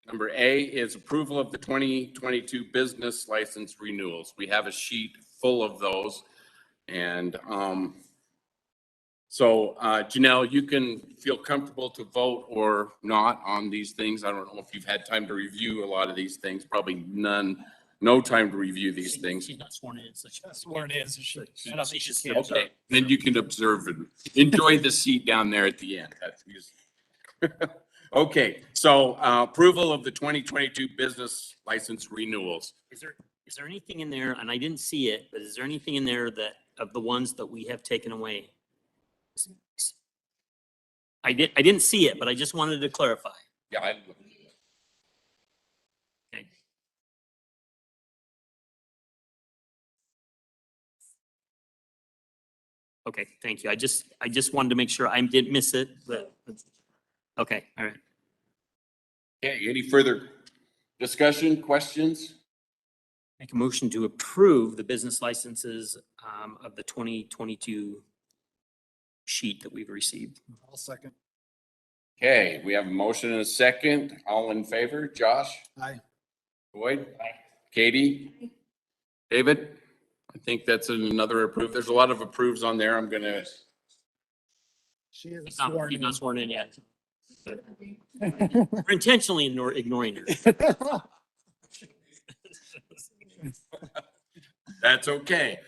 S1: Number A is approval of the 2022 business license renewals. We have a sheet full of those. And so Janelle, you can feel comfortable to vote or not on these things. I don't know if you've had time to review a lot of these things, probably no time to review these things.
S3: She's not sworn in, so she's not
S4: Sworn in, so she-
S3: I don't think she's.
S1: Okay, then you can observe and enjoy the seat down there at the end. That's okay, so approval of the 2022 business license renewals.
S3: Is there anything in there, and I didn't see it, but is there anything in there that, of the ones that we have taken away? I didn't see it, but I just wanted to clarify.
S1: Yeah,
S3: Okay. Okay, thank you. I just wanted to make sure I didn't miss it, but, okay, all right.
S1: Okay, any further Discussion, questions?
S3: Make a motion to approve the business licenses of the 2022 sheet that we've received.
S4: I'll second.
S1: Okay, we have a motion and a second. All in favor? Josh?
S4: Aye.
S1: Boyd? Katie? David? I think that's another approve. There's a lot of approves on there. I'm gonna,
S4: She is
S3: He's not
S4: sworn in.
S3: sworn in yet. We're intentionally ignoring her.
S1: that's okay.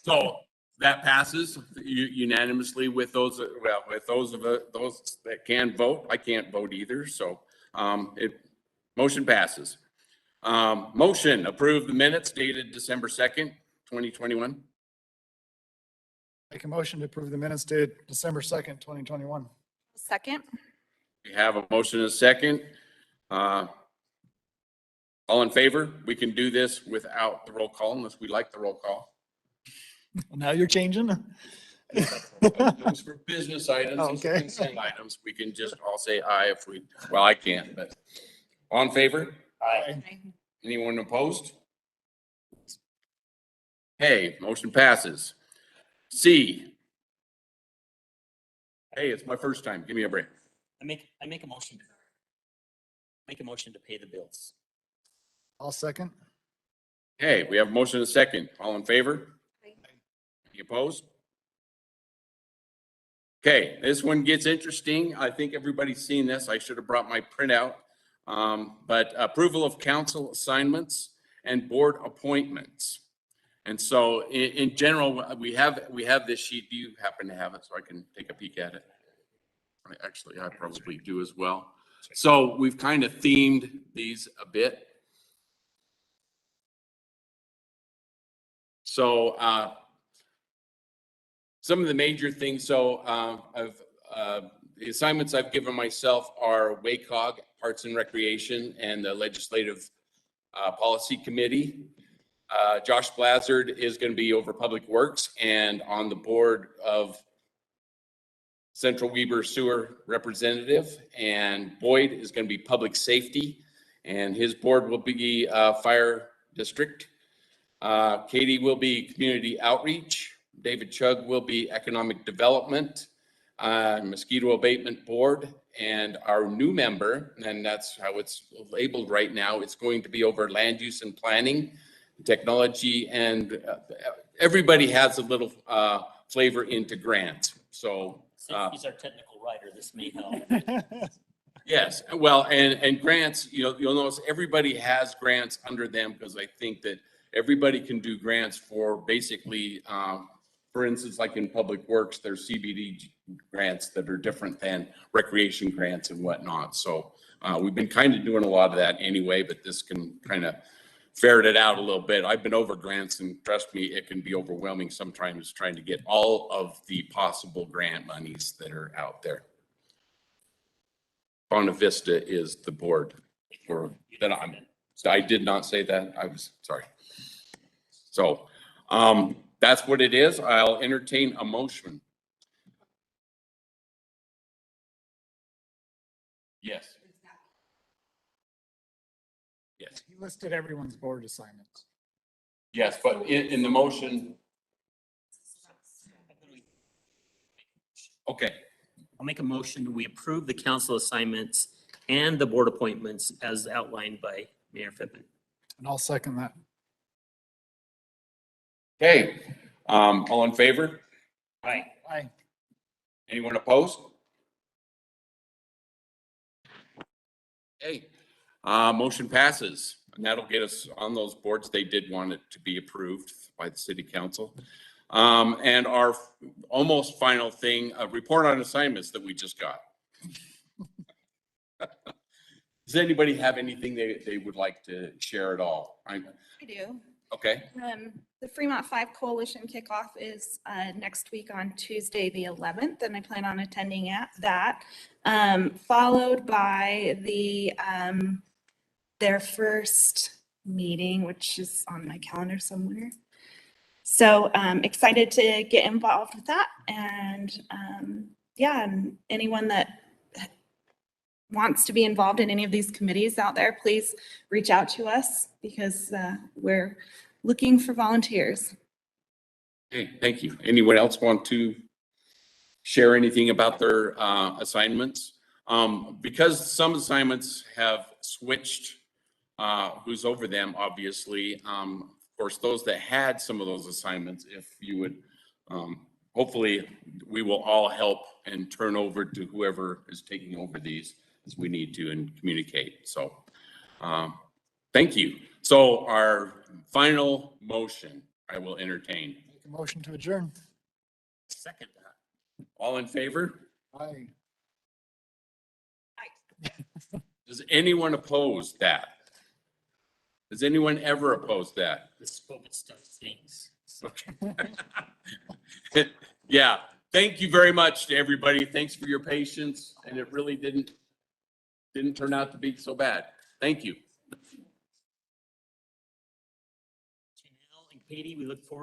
S1: So that passes unanimously with those, well, with those that can vote. I can't vote either, so motion passes. Motion, approve the minutes dated December 2nd, 2021.
S4: Make a motion to approve the minutes dated December 2nd, 2021.
S10: Second.
S1: We have a motion and a second. All in favor? We can do this without the roll call unless we like the roll call.
S4: Now you're changing?
S1: Those for business items and for
S4: Okay.
S1: consent items, we can just all say aye if we, well, I can't, but all in favor?
S4: Aye.
S1: Anyone opposed? Hey, motion passes. C. Hey, it's my first time. Give me a break.
S3: I make a motion. Make a motion to pay the bills.
S4: I'll second.
S1: Hey, we have a motion and a second. All in favor? Any opposed? Okay, this one gets interesting. I think everybody's seen this. I should have brought my printout. But approval of council assignments and board appointments. And so in general, we have this sheet. Do you happen to have it so I can take a peek at it? Actually, I probably do as well. So we've kind of themed these a bit. So some of the major things, so the assignments I've given myself are WACOG, Arts and Recreation, and the Legislative Policy Committee. Josh Blazard is going to be over Public Works and on the board of Central Weber Sewer Representative, and Boyd is going to be Public Safety, and his board will be Fire District. Katie will be Community Outreach. David Chugg will be Economic Development, Mosquito Abatement Board, and our new member, and that's how it's labeled right now, it's going to be over Land Use and Planning, Technology, and everybody has a little flavor into grants. So
S3: Since he's our technical writer, this may help.
S1: yes, well, and grants, you'll notice everybody has grants under them because I think that everybody can do grants for basically, for instance, like in Public Works, there's CBD grants that are different than recreation grants and whatnot. So we've been kind of doing a lot of that anyway, but this can kind of ferret it out a little bit. I've been over grants and trust me, it can be overwhelming sometimes trying to get all of the possible grant monies that are out there. Bonavista Vista is the board for that I did not say that. I was sorry. So that's what it is. I'll entertain a motion. Yes. Yes.
S4: He listed everyone's board assignments.
S1: Yes, but in the motion. Okay.
S3: I'll make a motion. We approve the council assignments and the board appointments as outlined by Mayor Fippen.
S4: And I'll second that.
S1: Okay, all in favor?
S3: Aye.
S4: Aye.
S1: Anyone opposed? Okay, motion passes, and that'll get us on those boards. They did want it to be approved by the city council. And our almost final thing, a report on assignments that we just got. Does anybody have anything they would like to share at all?
S10: I do.
S1: Okay.
S10: The Fremont 5 Coalition kickoff is next week on Tuesday, the 11th, and I plan on attending that. Followed by their first meeting, which is on my calendar somewhere. So excited to get involved with that. And yeah, and anyone that wants to be involved in any of these committees out there, please reach out to us because we're looking for volunteers.
S1: Okay, thank you. Anyone else want to share anything about their assignments? Because some assignments have switched, who's over them, obviously. Of course, those that had some of those assignments, if you would, hopefully, we will all help and turn over to whoever is taking over these as we need to and communicate. So, thank you. So our final motion, I will entertain.
S4: Make a motion to adjourn.
S1: Second that. All in favor?
S4: Aye.
S1: Does anyone oppose that? Does anyone ever oppose that?
S3: This COVID stuff stinks.
S1: Okay. Yeah, thank you very much to everybody. Thanks for your patience, and it really didn't turn out to be so bad. Thank you.
S3: Janelle and Katie, we look forward